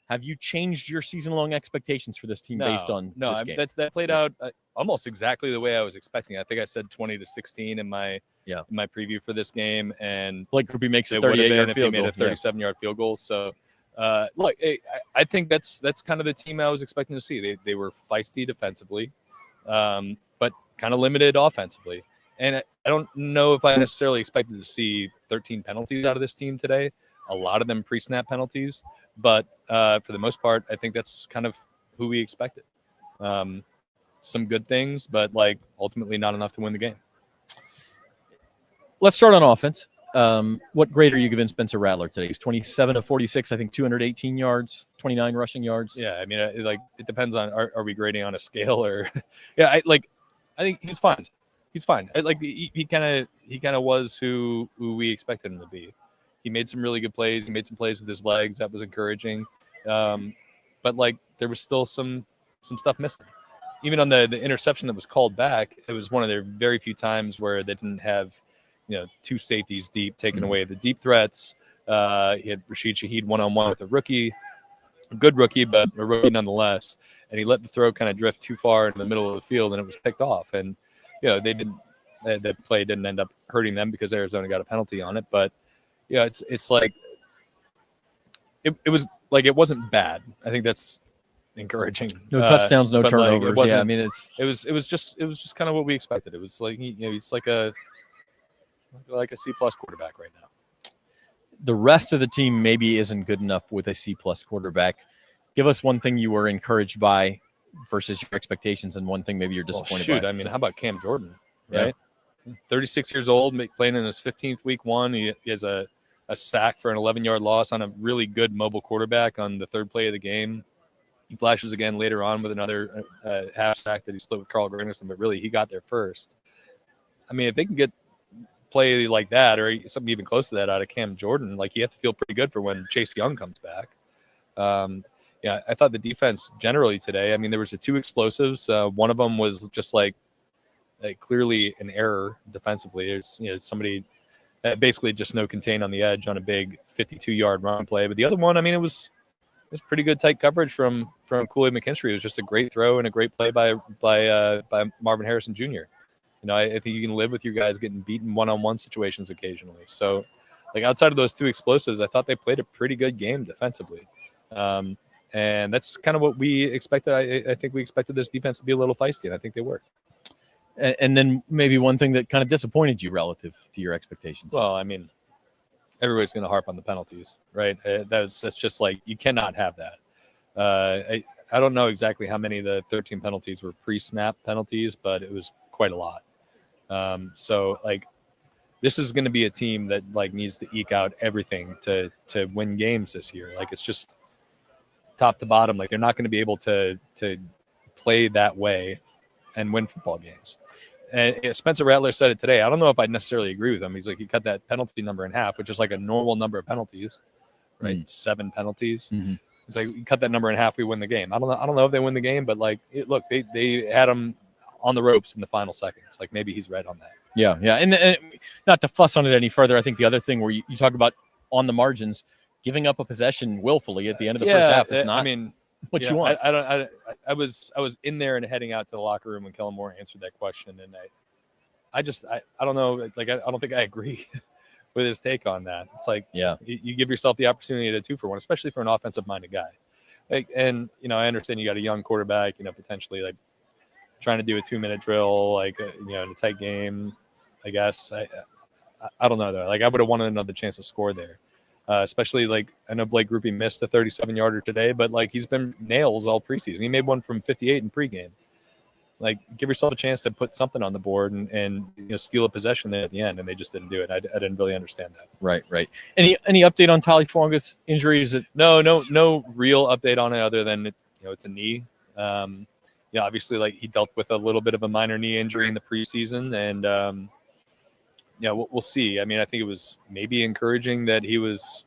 Speaker 1: Have you changed your season-long expectations for this team based on this game?
Speaker 4: That played out almost exactly the way I was expecting. I think I said 20-16 in my preview for this game, and
Speaker 1: Blake Grupe makes a
Speaker 4: it would have been if he
Speaker 1: field
Speaker 4: made
Speaker 1: goal.
Speaker 4: a 37-yard field goal. So, look, I think that's kind of the team I was expecting to see. They were feisty defensively, but kind of limited offensively. And I don't know if I necessarily expected to see 13 penalties out of this team today. A lot of them pre-snap penalties, but for the most part, I think that's kind of who we expected. Some good things, but ultimately not enough to win the game.
Speaker 1: Let's start on offense. What grade are you giving Spencer Rattler today? He's 27 of 46, I think 218 yards, 29 rushing yards.
Speaker 4: Yeah, I mean, it depends on are we grading on a scale or yeah, I think he's fine. He's fine. He kind of was who we expected him to be. He made some really good plays. He made some plays with his legs. That was encouraging. But there was still some stuff missing. Even on the interception that was called back, it was one of their very few times where they didn't have, 2 safeties deep, taking away the deep threats. He had Rashid Shaheed one-on-one with a rookie, a good rookie, but a rookie nonetheless. And he let the throw kind of drift too far in the middle of the field, and it was picked off. And, the play didn't end up hurting them because Arizona got a penalty on it. But, it was it wasn't bad. I think that's encouraging.
Speaker 1: No touchdowns, no turnovers.
Speaker 4: I mean, it was just kind of what we expected. It was he's like a C+ quarterback right now.
Speaker 1: The rest of the team maybe isn't good enough with a C+ quarterback. Give us one thing you were encouraged by versus your expectations, and one thing maybe you're disappointed by.
Speaker 4: I mean, how about Cam Jordan? Right, 36 years old, playing in his 15th week one. He has a sack for an 11-yard loss on a really good mobile quarterback on the third play of the game. He flashes again later on with another half sack that he split with Carl Granderson, but really he got there first. I mean, if they can get play like that or something even close to that out of Cam Jordan, you have to feel pretty good for when Chase Young comes back. I thought the defense generally today, I mean, there was the 2 explosives. One of them was just clearly an error defensively. There's somebody basically just no contain on the edge on a big 52-yard run play. But the other one, I mean, it was pretty good tight coverage from Kool-Aid McKinstry. It was just a great throw and a great play by Marvin Harrison Jr. I think you can live with your guys getting beaten one-on-one situations occasionally. So, like outside of those two explosives, I thought they played a pretty good game defensively. And that's kind of what we expected. I think we expected this defense to be a little feisty, and I think they were.
Speaker 1: And then maybe one thing that kind of disappointed you relative to your expectations.
Speaker 4: Well, I mean, everybody's going to harp on the penalties, right? That's just like, you cannot have that. I don't know exactly how many of the 13 penalties were pre-snap penalties, but it was quite a lot. So like, this is going to be a team that like needs to eke out everything to win games this year. Like, it's just top to bottom. Like, they're not going to be able to play that way and win football games. And Spencer Rattler said it today. I don't know if I necessarily agree with him. He's like, he cut that penalty number in half, which is like a normal number of penalties, right? 7 penalties.
Speaker 1: Mm-hmm.
Speaker 4: It's like, you cut that number in half, we win the game. I don't know if they win the game, but like, look, they had him on the ropes in the final seconds. Like, maybe he's right on that.
Speaker 1: Yeah. And not to fuss on it any further, I think the other thing where you talk about on the margins, giving up a possession willfully at the end of the first half is not.
Speaker 4: I mean,
Speaker 1: what you want.
Speaker 4: I was in there and heading out to the locker room when Kellen Moore answered that question, and I don't know, like, I don't think I agree with his take on that. It's like, you give yourself the opportunity to 2-for-1, especially for an offensive minded guy. Like, and I understand you got a young quarterback, potentially like trying to do a 2-minute drill, like in a tight game. I guess I don't know though. Like, I would have wanted another chance to score there. Especially, like, I know Blake Grupe missed a 37-yarder today, but like, he's been nails all preseason. He made one from 58 in pregame. Like, give yourself a chance to put something on the board and steal a possession there at the end, and they just didn't do it. I didn't really understand that.
Speaker 1: Right. Any update on Talifonga's injury? Is it
Speaker 4: no real update on it other than it's a knee. Obviously, like, he dealt with a little bit of a minor knee injury in the preseason, and we'll see. I mean, I think it was maybe encouraging that he was,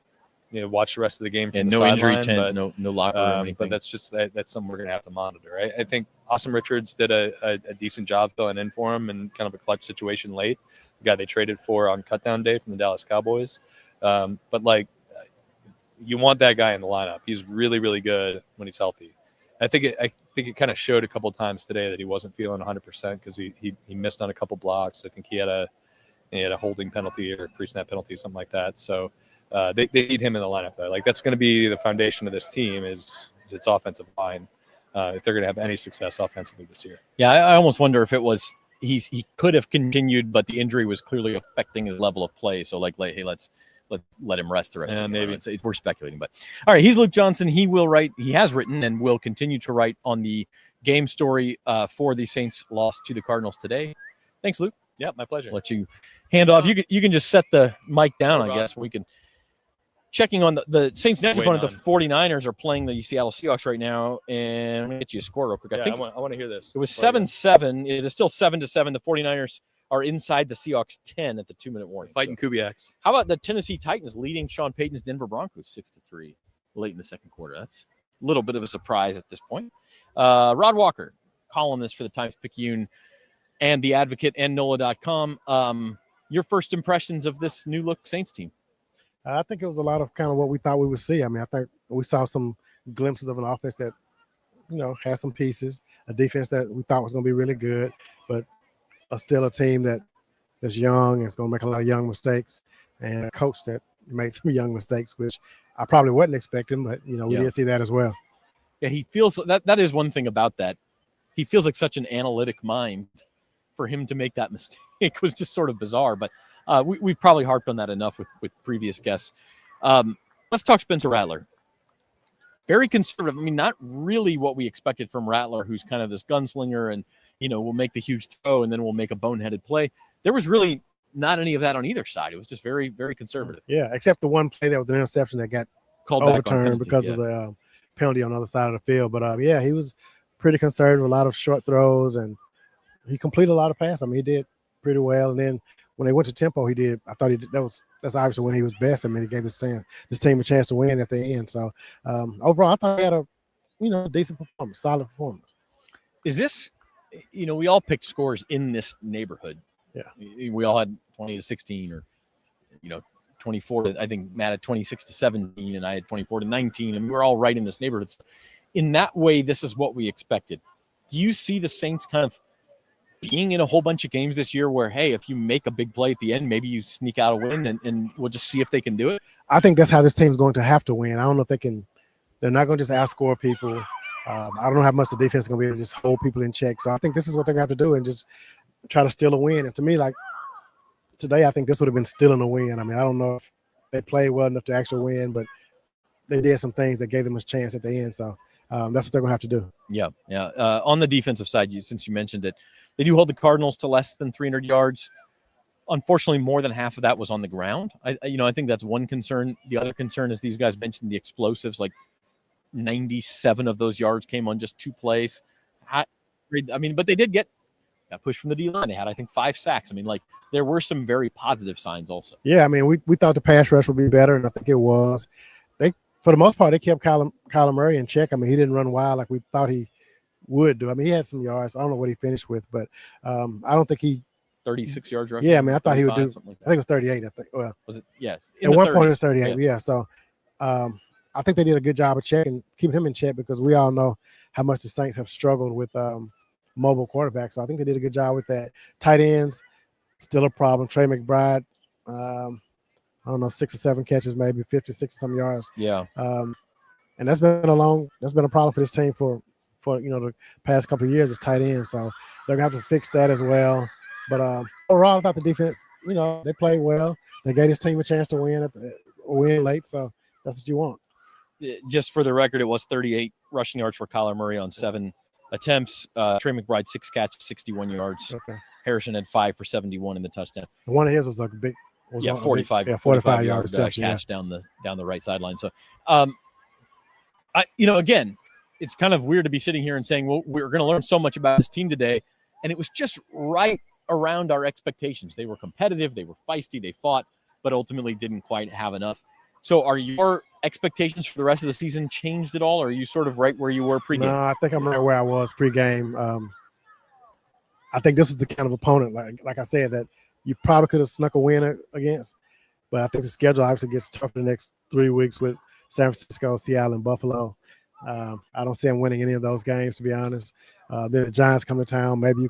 Speaker 4: watch the rest of the game from the
Speaker 1: no injury
Speaker 4: sideline,
Speaker 1: tent,
Speaker 4: but
Speaker 1: no locker room. Anything.
Speaker 4: But that's something we're going to have to monitor. I think Austin Richards did a decent job filling in for him in kind of a clutch situation late. The guy they traded for on cutdown day from the Dallas Cowboys. But like, you want that guy in the lineup. He's really, really good when he's healthy. I think it kind of showed a couple of times today that he wasn't feeling 100% because he missed on a couple blocks. I think he had a holding penalty or pre-snap penalty, something like that. So they need him in the lineup though. Like, that's going to be the foundation of this team is its offensive line if they're going to have any success offensively this year.
Speaker 1: Yeah, I almost wonder if it was he could have continued, but the injury was clearly affecting his level of play. So like hey, let's let him rest the rest of the game. Maybe we're speculating, but all right. He's Luke Johnson. He has written and will continue to write on the game story for the Saints loss to the Cardinals today. Thanks, Luke.
Speaker 4: Yeah, my pleasure.
Speaker 1: I'll let you hand off. You can just set the mic down, I guess. We can. Checking on the Saints' next opponent, the 49ers are playing the Seattle Seahawks right now, and I'm going to get you a score real quick.
Speaker 4: I want to hear this.
Speaker 1: It was 7-7. It is still 7-7. The 49ers are inside the Seahawks 10 at the 2-minute warning.
Speaker 4: Fighting Kubiaks.
Speaker 1: How about the Tennessee Titans leading Sean Payton's Denver Broncos 6-3 late in the second quarter? That's a little bit of a surprise at this point. Rod Walker, columnist for the Times-Picayune and The Advocate and NOLA.com. Your first impressions of this new look Saints team?
Speaker 5: I think it was a lot of kind of what we thought we would see. I mean, I think we saw some glimpses of an offense that, has some pieces, a defense that we thought was going to be really good, but still a team that's young and it's going to make a lot of young mistakes, and a coach that made some young mistakes, which I probably wasn't expecting, but, we did see that as well.
Speaker 1: Yeah, he feels that is one thing about that. He feels like such an analytic mind. For him to make that mistake was just sort of bizarre, but we've probably harped on that enough with previous guests. Let's talk Spencer Rattler. Very conservative. I mean, not really what we expected from Rattler, who's kind of this gunslinger and, will make the huge throw and then we'll make a boneheaded play. There was really not any of that on either side. It was just very, very conservative.
Speaker 5: Yeah, except the one play that was an interception that got
Speaker 1: called
Speaker 5: overturned because of the penalty on the other side of the field. But, he was pretty conservative, a lot of short throws, and he completed a lot of passes. I mean, he did pretty well. And then when they went to tempo, he did. I thought that's obviously when he was best. I mean, he gave this team a chance to win at the end. So overall, I thought he had a decent performance, solid performance.
Speaker 1: Is this, we all picked scores in this neighborhood.
Speaker 5: Yeah,
Speaker 1: we all had 20-16 or 24. I think Matt had 26-17, and I had 24-19, and we were all right in this neighborhood. In that way, this is what we expected. Do you see the Saints kind of being in a whole bunch of games this year where, hey, if you make a big play at the end, maybe you sneak out a win, and we'll just see if they can do it?
Speaker 5: I think that's how this team's going to have to win. I don't know if they can. They're not going to just outscore people. I don't know how much the defense is going to be able to just hold people in check. So I think this is what they're going to have to do and just try to steal a win. And to me, like today, I think this would have been stealing a win. I mean, I don't know if they played well enough to actually win, but they did some things that gave them a chance at the end. So that's what they're going to have to do.
Speaker 1: Yeah. On the defensive side, since you mentioned it, they do hold the Cardinals to less than 300 yards. Unfortunately, more than half of that was on the ground. I think that's one concern. The other concern is these guys mentioned the explosives. Like 97 of those yards came on just 2 plays. But they did got pushed from the D-line. They had, I think, 5 sacks. I mean, like, there were some very positive signs also.
Speaker 5: Yeah, I mean, we thought the pass rush would be better, and I think it was. For the most part, they kept Kyler Murray in check. I mean, he didn't run wild like we thought he would do. I mean, he had some yards. I don't know what he finished with, but I don't think he
Speaker 1: 36 yards rushing.
Speaker 5: Yeah, I mean, I thought he would do.
Speaker 1: Like
Speaker 5: I think it was 38. I think. Well,
Speaker 1: was it? Yes.
Speaker 5: At one point, it was 38. Yeah. So, I think they did a good job of keeping him in check because we all know how much the Saints have struggled with mobile quarterbacks. So I think they did a good job with that. Tight ends, still a problem. Trey McBride, I don't know, 6 or 7 catches, maybe 50, 60 some yards.
Speaker 1: Yeah.
Speaker 5: And that's been a problem for this team for the past couple of years is tight end. So they're gonna have to fix that as well. But overall, I thought the defense, they played well. They gave this team a chance to win late. So that's what you want.
Speaker 1: Just for the record, it was 38 rushing yards for Kyler Murray on 7 attempts. Trey McBride 6 catches, 61 yards.
Speaker 5: Okay.
Speaker 1: Harrison had 5 for 71 in the touchdown.
Speaker 5: One of his was like a big.
Speaker 1: 45 yard reception catch down the right sideline. So, again, it's kind of weird to be sitting here and saying, well, we're going to learn so much about this team today, and it was just right around our expectations. They were competitive, they were feisty, they fought, but ultimately didn't quite have enough. So are your expectations for the rest of the season changed at all, or are you sort of right where you were pregame?
Speaker 5: No, I think I'm right where I was pregame. I think this is the kind of opponent, like I said, that you probably could have snuck a win against, but I think the schedule obviously gets tougher the next 3 weeks with San Francisco, Seattle, and Buffalo. I don't see them winning any of those games, to be honest. Then the Giants come to town. Maybe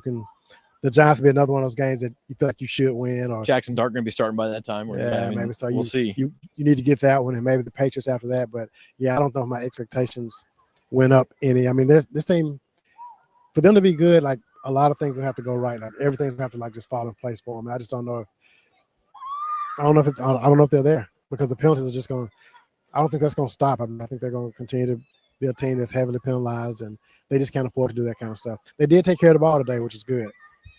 Speaker 5: the Giants will be another one of those games that you feel like you should win. Or
Speaker 1: Jackson Dart going to be starting by that time.
Speaker 5: Maybe so.
Speaker 1: We'll see.
Speaker 5: You need to get that one, and maybe the Patriots after that. But yeah, I don't know if my expectations went up any. I mean, this team, for them to be good, like a lot of things will have to go right. Like everything's gonna have to like just fall in place for them. And I just don't know if they're there because the penalties are just going. I don't think that's going to stop. I think they're going to continue to be a team that's heavily penalized, and they just can't afford to do that kind of stuff. They did take care of the ball today, which is good.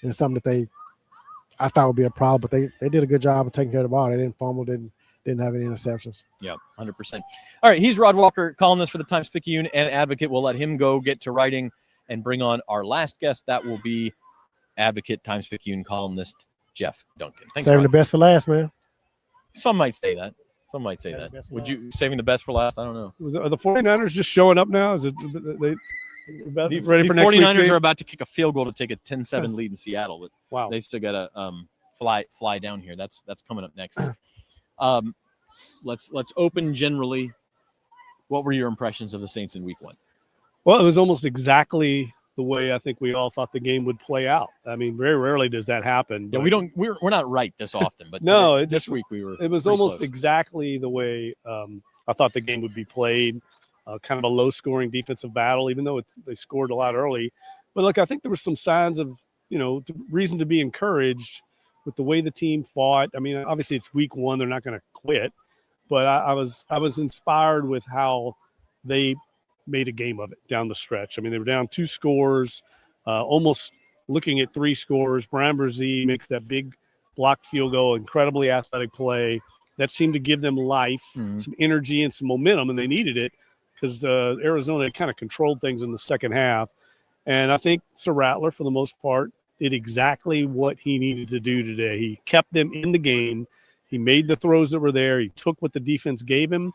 Speaker 5: And it's something that I thought would be a problem, but they did a good job of taking care of the ball. They didn't fumble, didn't have any interceptions. Yeah,
Speaker 1: 100%. All right, he's Rod Walker, columnist for the Times-Picayune and Advocate. We'll let him go get to writing and bring on our last guest. That will be Advocate, Times-Picayune columnist Jeff Duncan. Thanks.
Speaker 5: Saving the best for last, man.
Speaker 1: Some might say that. Would you saving the best for last? I don't know.
Speaker 6: Are the 49ers just showing up now? Is it they ready for
Speaker 1: next
Speaker 6: week's
Speaker 1: 49ers
Speaker 6: game?
Speaker 1: are about to kick a field goal to take a 10-7 lead in Seattle, but
Speaker 6: wow,
Speaker 1: they still got to fly down here. That's coming up next. Let's open generally. What were your impressions of the Saints in Week 1?
Speaker 6: Well, it was almost exactly the way I think we all thought the game would play out. I mean, very rarely does that happen.
Speaker 1: Yeah, we're not right this often, but
Speaker 6: no,
Speaker 1: this week we were.
Speaker 6: It was almost exactly the way I thought the game would be played. Kind of a low-scoring defensive battle, even though they scored a lot early. But look, I think there were some signs of reason to be encouraged with the way the team fought. I mean, obviously it's Week 1; they're not going to quit. But I was inspired with how they made a game of it down the stretch. I mean, they were down 2 scores, almost looking at 3 scores. Brian Brzee makes that big blocked field goal, incredibly athletic play. That seemed to give them life, some energy, and some momentum, and they needed it because Arizona kind of controlled things in the second half. And I think Spencer Rattler, for the most part, did exactly what he needed to do today. He kept them in the game. He made the throws that were there. He took what the defense gave him.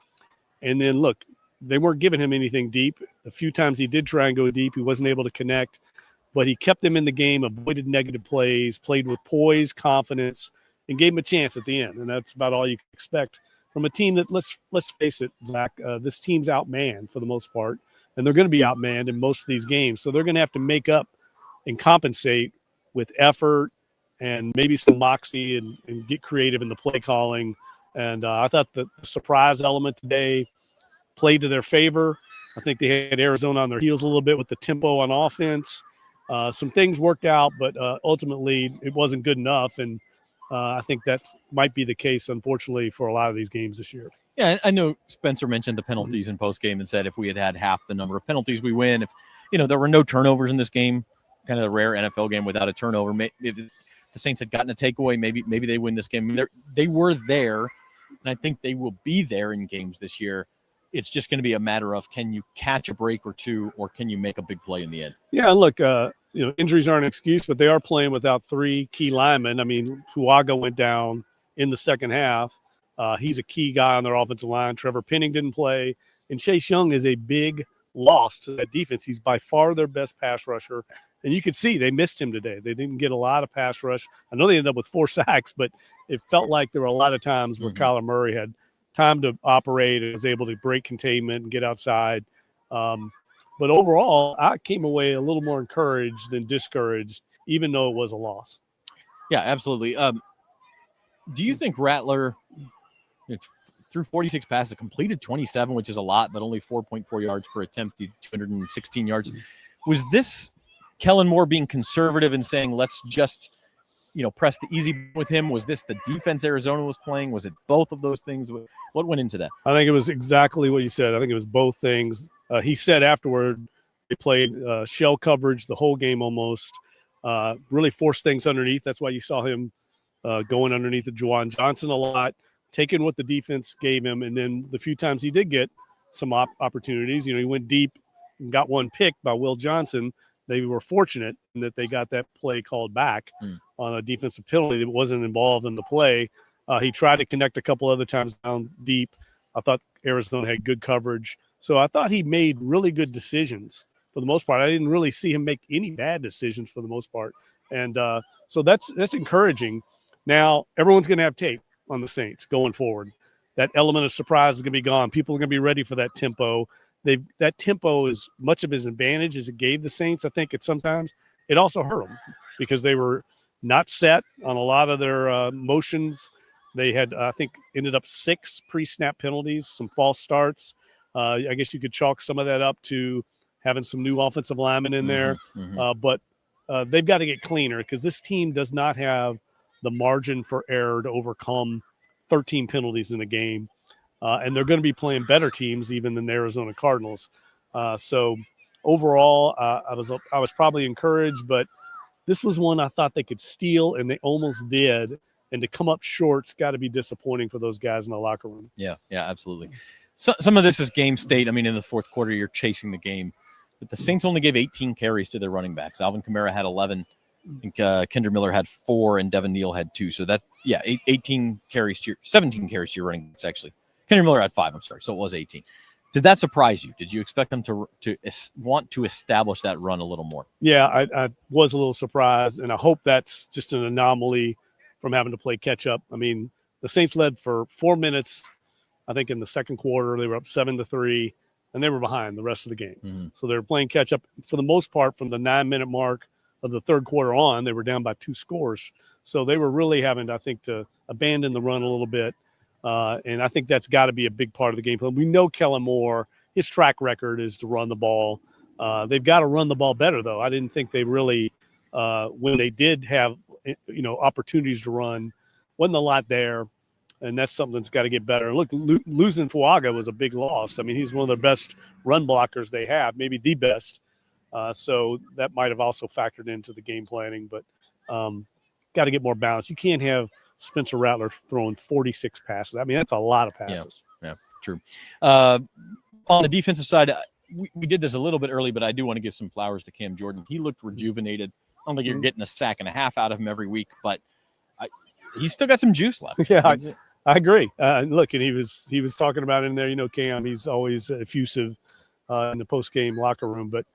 Speaker 6: And then, look, they weren't giving him anything deep. A few times he did try and go deep. He wasn't able to connect. But he kept them in the game, avoided negative plays, played with poise, confidence, and gave him a chance at the end. And that's about all you can expect from a team that, let's face it, Zach, this team's outmanned for the most part. And they're going to be outmanned in most of these games. So they're going to have to make up and compensate with effort and maybe some moxie and get creative in the play calling. And I thought the surprise element today played to their favor. I think they had Arizona on their heels a little bit with the tempo on offense. Some things worked out, but ultimately it wasn't good enough. And I think that might be the case, unfortunately, for a lot of these games this year.
Speaker 1: Yeah, I know Spencer mentioned the penalties in postgame and said if we had half the number of penalties, we win. If there were no turnovers in this game, kind of the rare NFL game without a turnover, if the Saints had gotten a takeaway, maybe they win this game. I mean, they were there, and I think they will be there in games this year. It's just going to be a matter of can you catch a break or two, or can you make a big play in the end?
Speaker 6: Yeah, look, injuries aren't an excuse, but they are playing without 3 key linemen. I mean, Fuaga went down in the second half. He's a key guy on their offensive line. Trevor Penning didn't play. And Chase Young is a big loss to that defense. He's by far their best pass rusher. And you could see they missed him today. They didn't get a lot of pass rush. I know they ended up with 4 sacks, but it felt like there were a lot of times where Kyler Murray had time to operate and was able to break containment and get outside. But overall, I came away a little more encouraged than discouraged, even though it was a loss.
Speaker 1: Yeah, absolutely. Do you think Rattler threw 46 passes, completed 27, which is a lot, but only 4.4 yards per attempt, 216 yards. Was this Kellen Moore being conservative and saying, let's just, press the easy with him? Was this the defense Arizona was playing? Was it both of those things? What went into that?
Speaker 6: I think it was exactly what you said. I think it was both things. He said afterward they played shell coverage the whole game almost, really forced things underneath. That's why you saw him going underneath the Juwan Johnson a lot, taking what the defense gave him. And then the few times he did get some opportunities, he went deep and got one picked by Will Johnson. They were fortunate in that they got that play called back on a defensive penalty that wasn't involved in the play. He tried to connect a couple other times down deep. I thought Arizona had good coverage. So I thought he made really good decisions for the most part. I didn't really see him make any bad decisions for the most part. And so that's encouraging. Now, everyone's going to have tape on the Saints going forward. That element of surprise is going to be gone. People are going to be ready for that tempo. That tempo is much of his advantage as it gave the Saints. I think sometimes it also hurt them because they were not set on a lot of their motions. They had, I think, ended up 6 pre-snap penalties, some false starts. I guess you could chalk some of that up to having some new offensive linemen in there. But they've got to get cleaner because this team does not have the margin for error to overcome 13 penalties in a game. And they're going to be playing better teams even than the Arizona Cardinals. So overall, I was probably encouraged, but this was one I thought they could steal, and they almost did. And to come up short's got to be disappointing for those guys in the locker room.
Speaker 1: Yeah, absolutely. So, some of this is game state. I mean, in the fourth quarter, you're chasing the game. But the Saints only gave 18 carries to their running backs. Alvin Kamara had 11. I think Kendra Miller had 4, and Devin Neal had 2. So that's, 17 carries to your running backs, actually. Kendra Miller had 5, I'm sorry. So it was 18. Did that surprise you? Did you expect them to want to establish that run a little more?
Speaker 6: Yeah, I was a little surprised, and I hope that's just an anomaly from having to play catch-up. I mean, the Saints led for 4 minutes, I think, in the second quarter. They were up 7-3, and they were behind the rest of the game. So they were playing catch-up for the most part from the 9-minute mark of the third quarter on. They were down by 2 scores. So they were really having, I think, to abandon the run a little bit. And I think that's got to be a big part of the game plan. We know Kellen Moore, his track record is to run the ball. They've got to run the ball better, though. I didn't think they really, when they did have, opportunities to run, wasn't a lot there. And that's something that's got to get better. Look, losing Fuaga was a big loss. I mean, he's one of the best run blockers they have, maybe the best. So that might have also factored into the game planning. But got to get more balance. You can't have Spencer Rattler throwing 46 passes. I mean, that's a lot of passes.
Speaker 1: Yeah, true. On the defensive side, we did this a little bit early, but I do want to give some flowers to Cam Jordan. He looked rejuvenated. I don't think you're getting a sack and a half out of him every week, but he's still got some juice left.
Speaker 6: Yeah, I agree. Look, and he was talking about it in there. Cam, he's always effusive in the post-game locker room. But,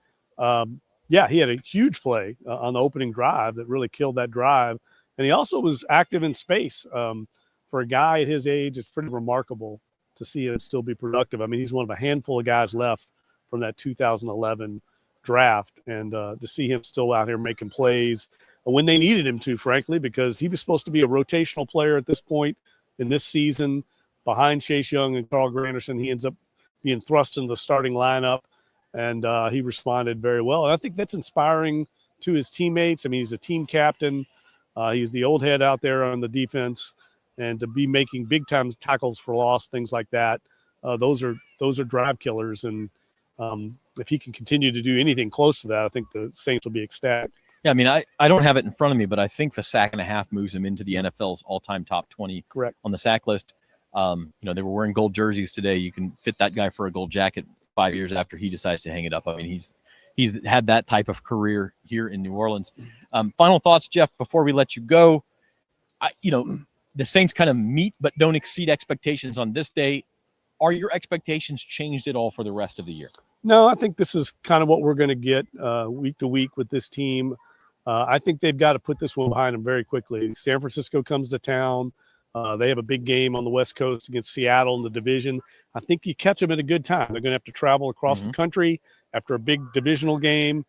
Speaker 6: he had a huge play on the opening drive that really killed that drive. And he also was active in space. For a guy at his age, it's pretty remarkable to see him still be productive. I mean, he's one of a handful of guys left from that 2011 draft. And to see him still out here making plays. when they needed him to, frankly, because he was supposed to be a rotational player at this point in this season behind Chase Young and Carl Granderson. He ends up being thrust into the starting lineup, and he responded very well. And I think that's inspiring to his teammates. I mean, he's a team captain. He's the old head out there on the defense, and to be making big-time tackles for loss, things like that, those are drive killers. And if he can continue to do anything close to that, I think the Saints will be ecstatic.
Speaker 1: Yeah, I mean, I don't have it in front of me, but I think the sack and a half moves him into the NFL's all-time top 20
Speaker 6: Correct.
Speaker 1: on the sack list. They were wearing gold jerseys today. You can fit that guy for a gold jacket 5 years after he decides to hang it up. I mean, he's had that type of career here in New Orleans. Final thoughts, Jeff, before we let you go. The Saints kind of meet but don't exceed expectations on this day. Are your expectations changed at all for the rest of the year?
Speaker 6: No, I think this is kind of what we're going to get week to week with this team. I think they've got to put this one behind them very quickly. San Francisco comes to town. They have a big game on the West Coast against Seattle in the division. I think you catch them at a good time. They're going to have to travel across the country after a big divisional game,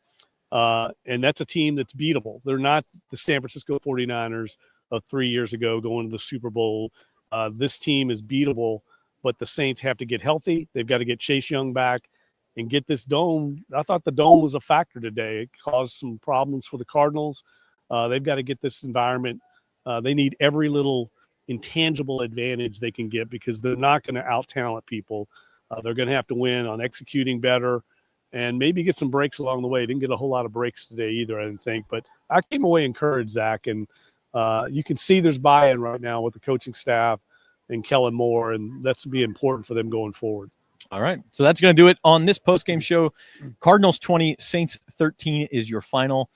Speaker 6: and that's a team that's beatable. They're not the San Francisco 49ers of 3 years ago going to the Super Bowl. This team is beatable, but the Saints have to get healthy. They've got to get Chase Young back and get this dome. I thought the dome was a factor today. It caused some problems for the Cardinals. They've got to get this environment. They need every little intangible advantage they can get because they're not going to out-talent people. They're going to have to win on executing better and maybe get some breaks along the way. Didn't get a whole lot of breaks today either, I didn't think. But I came away encouraged, Zach, and you can see there's buy-in right now with the coaching staff and Kellen Moore, and that's be important for them going forward.
Speaker 1: All right. So that's going to do it on this postgame show. Cardinals 20, Saints 13 is your final.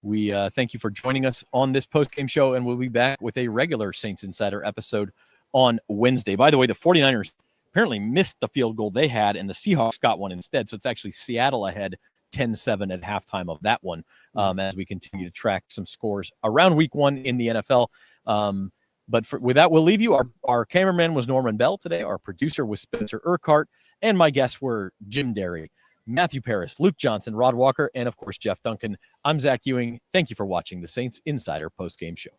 Speaker 1: We thank you for joining us on this postgame show, and we'll be back with a regular Saints Insider episode on Wednesday. By the way, the 49ers apparently missed the field goal they had, and the Seahawks got one instead. So it's actually Seattle ahead 10-7 at halftime of that one as we continue to track some scores around week one in the NFL. With that, we'll leave you. Our cameraman was Norman Bell today. Our producer was Spencer Urquhart. And my guests were Jim Derry, Matthew Paris, Luke Johnson, Rod Walker, and, of course, Jeff Duncan. I'm Zach Ewing. Thank you for watching the Saints Insider postgame show.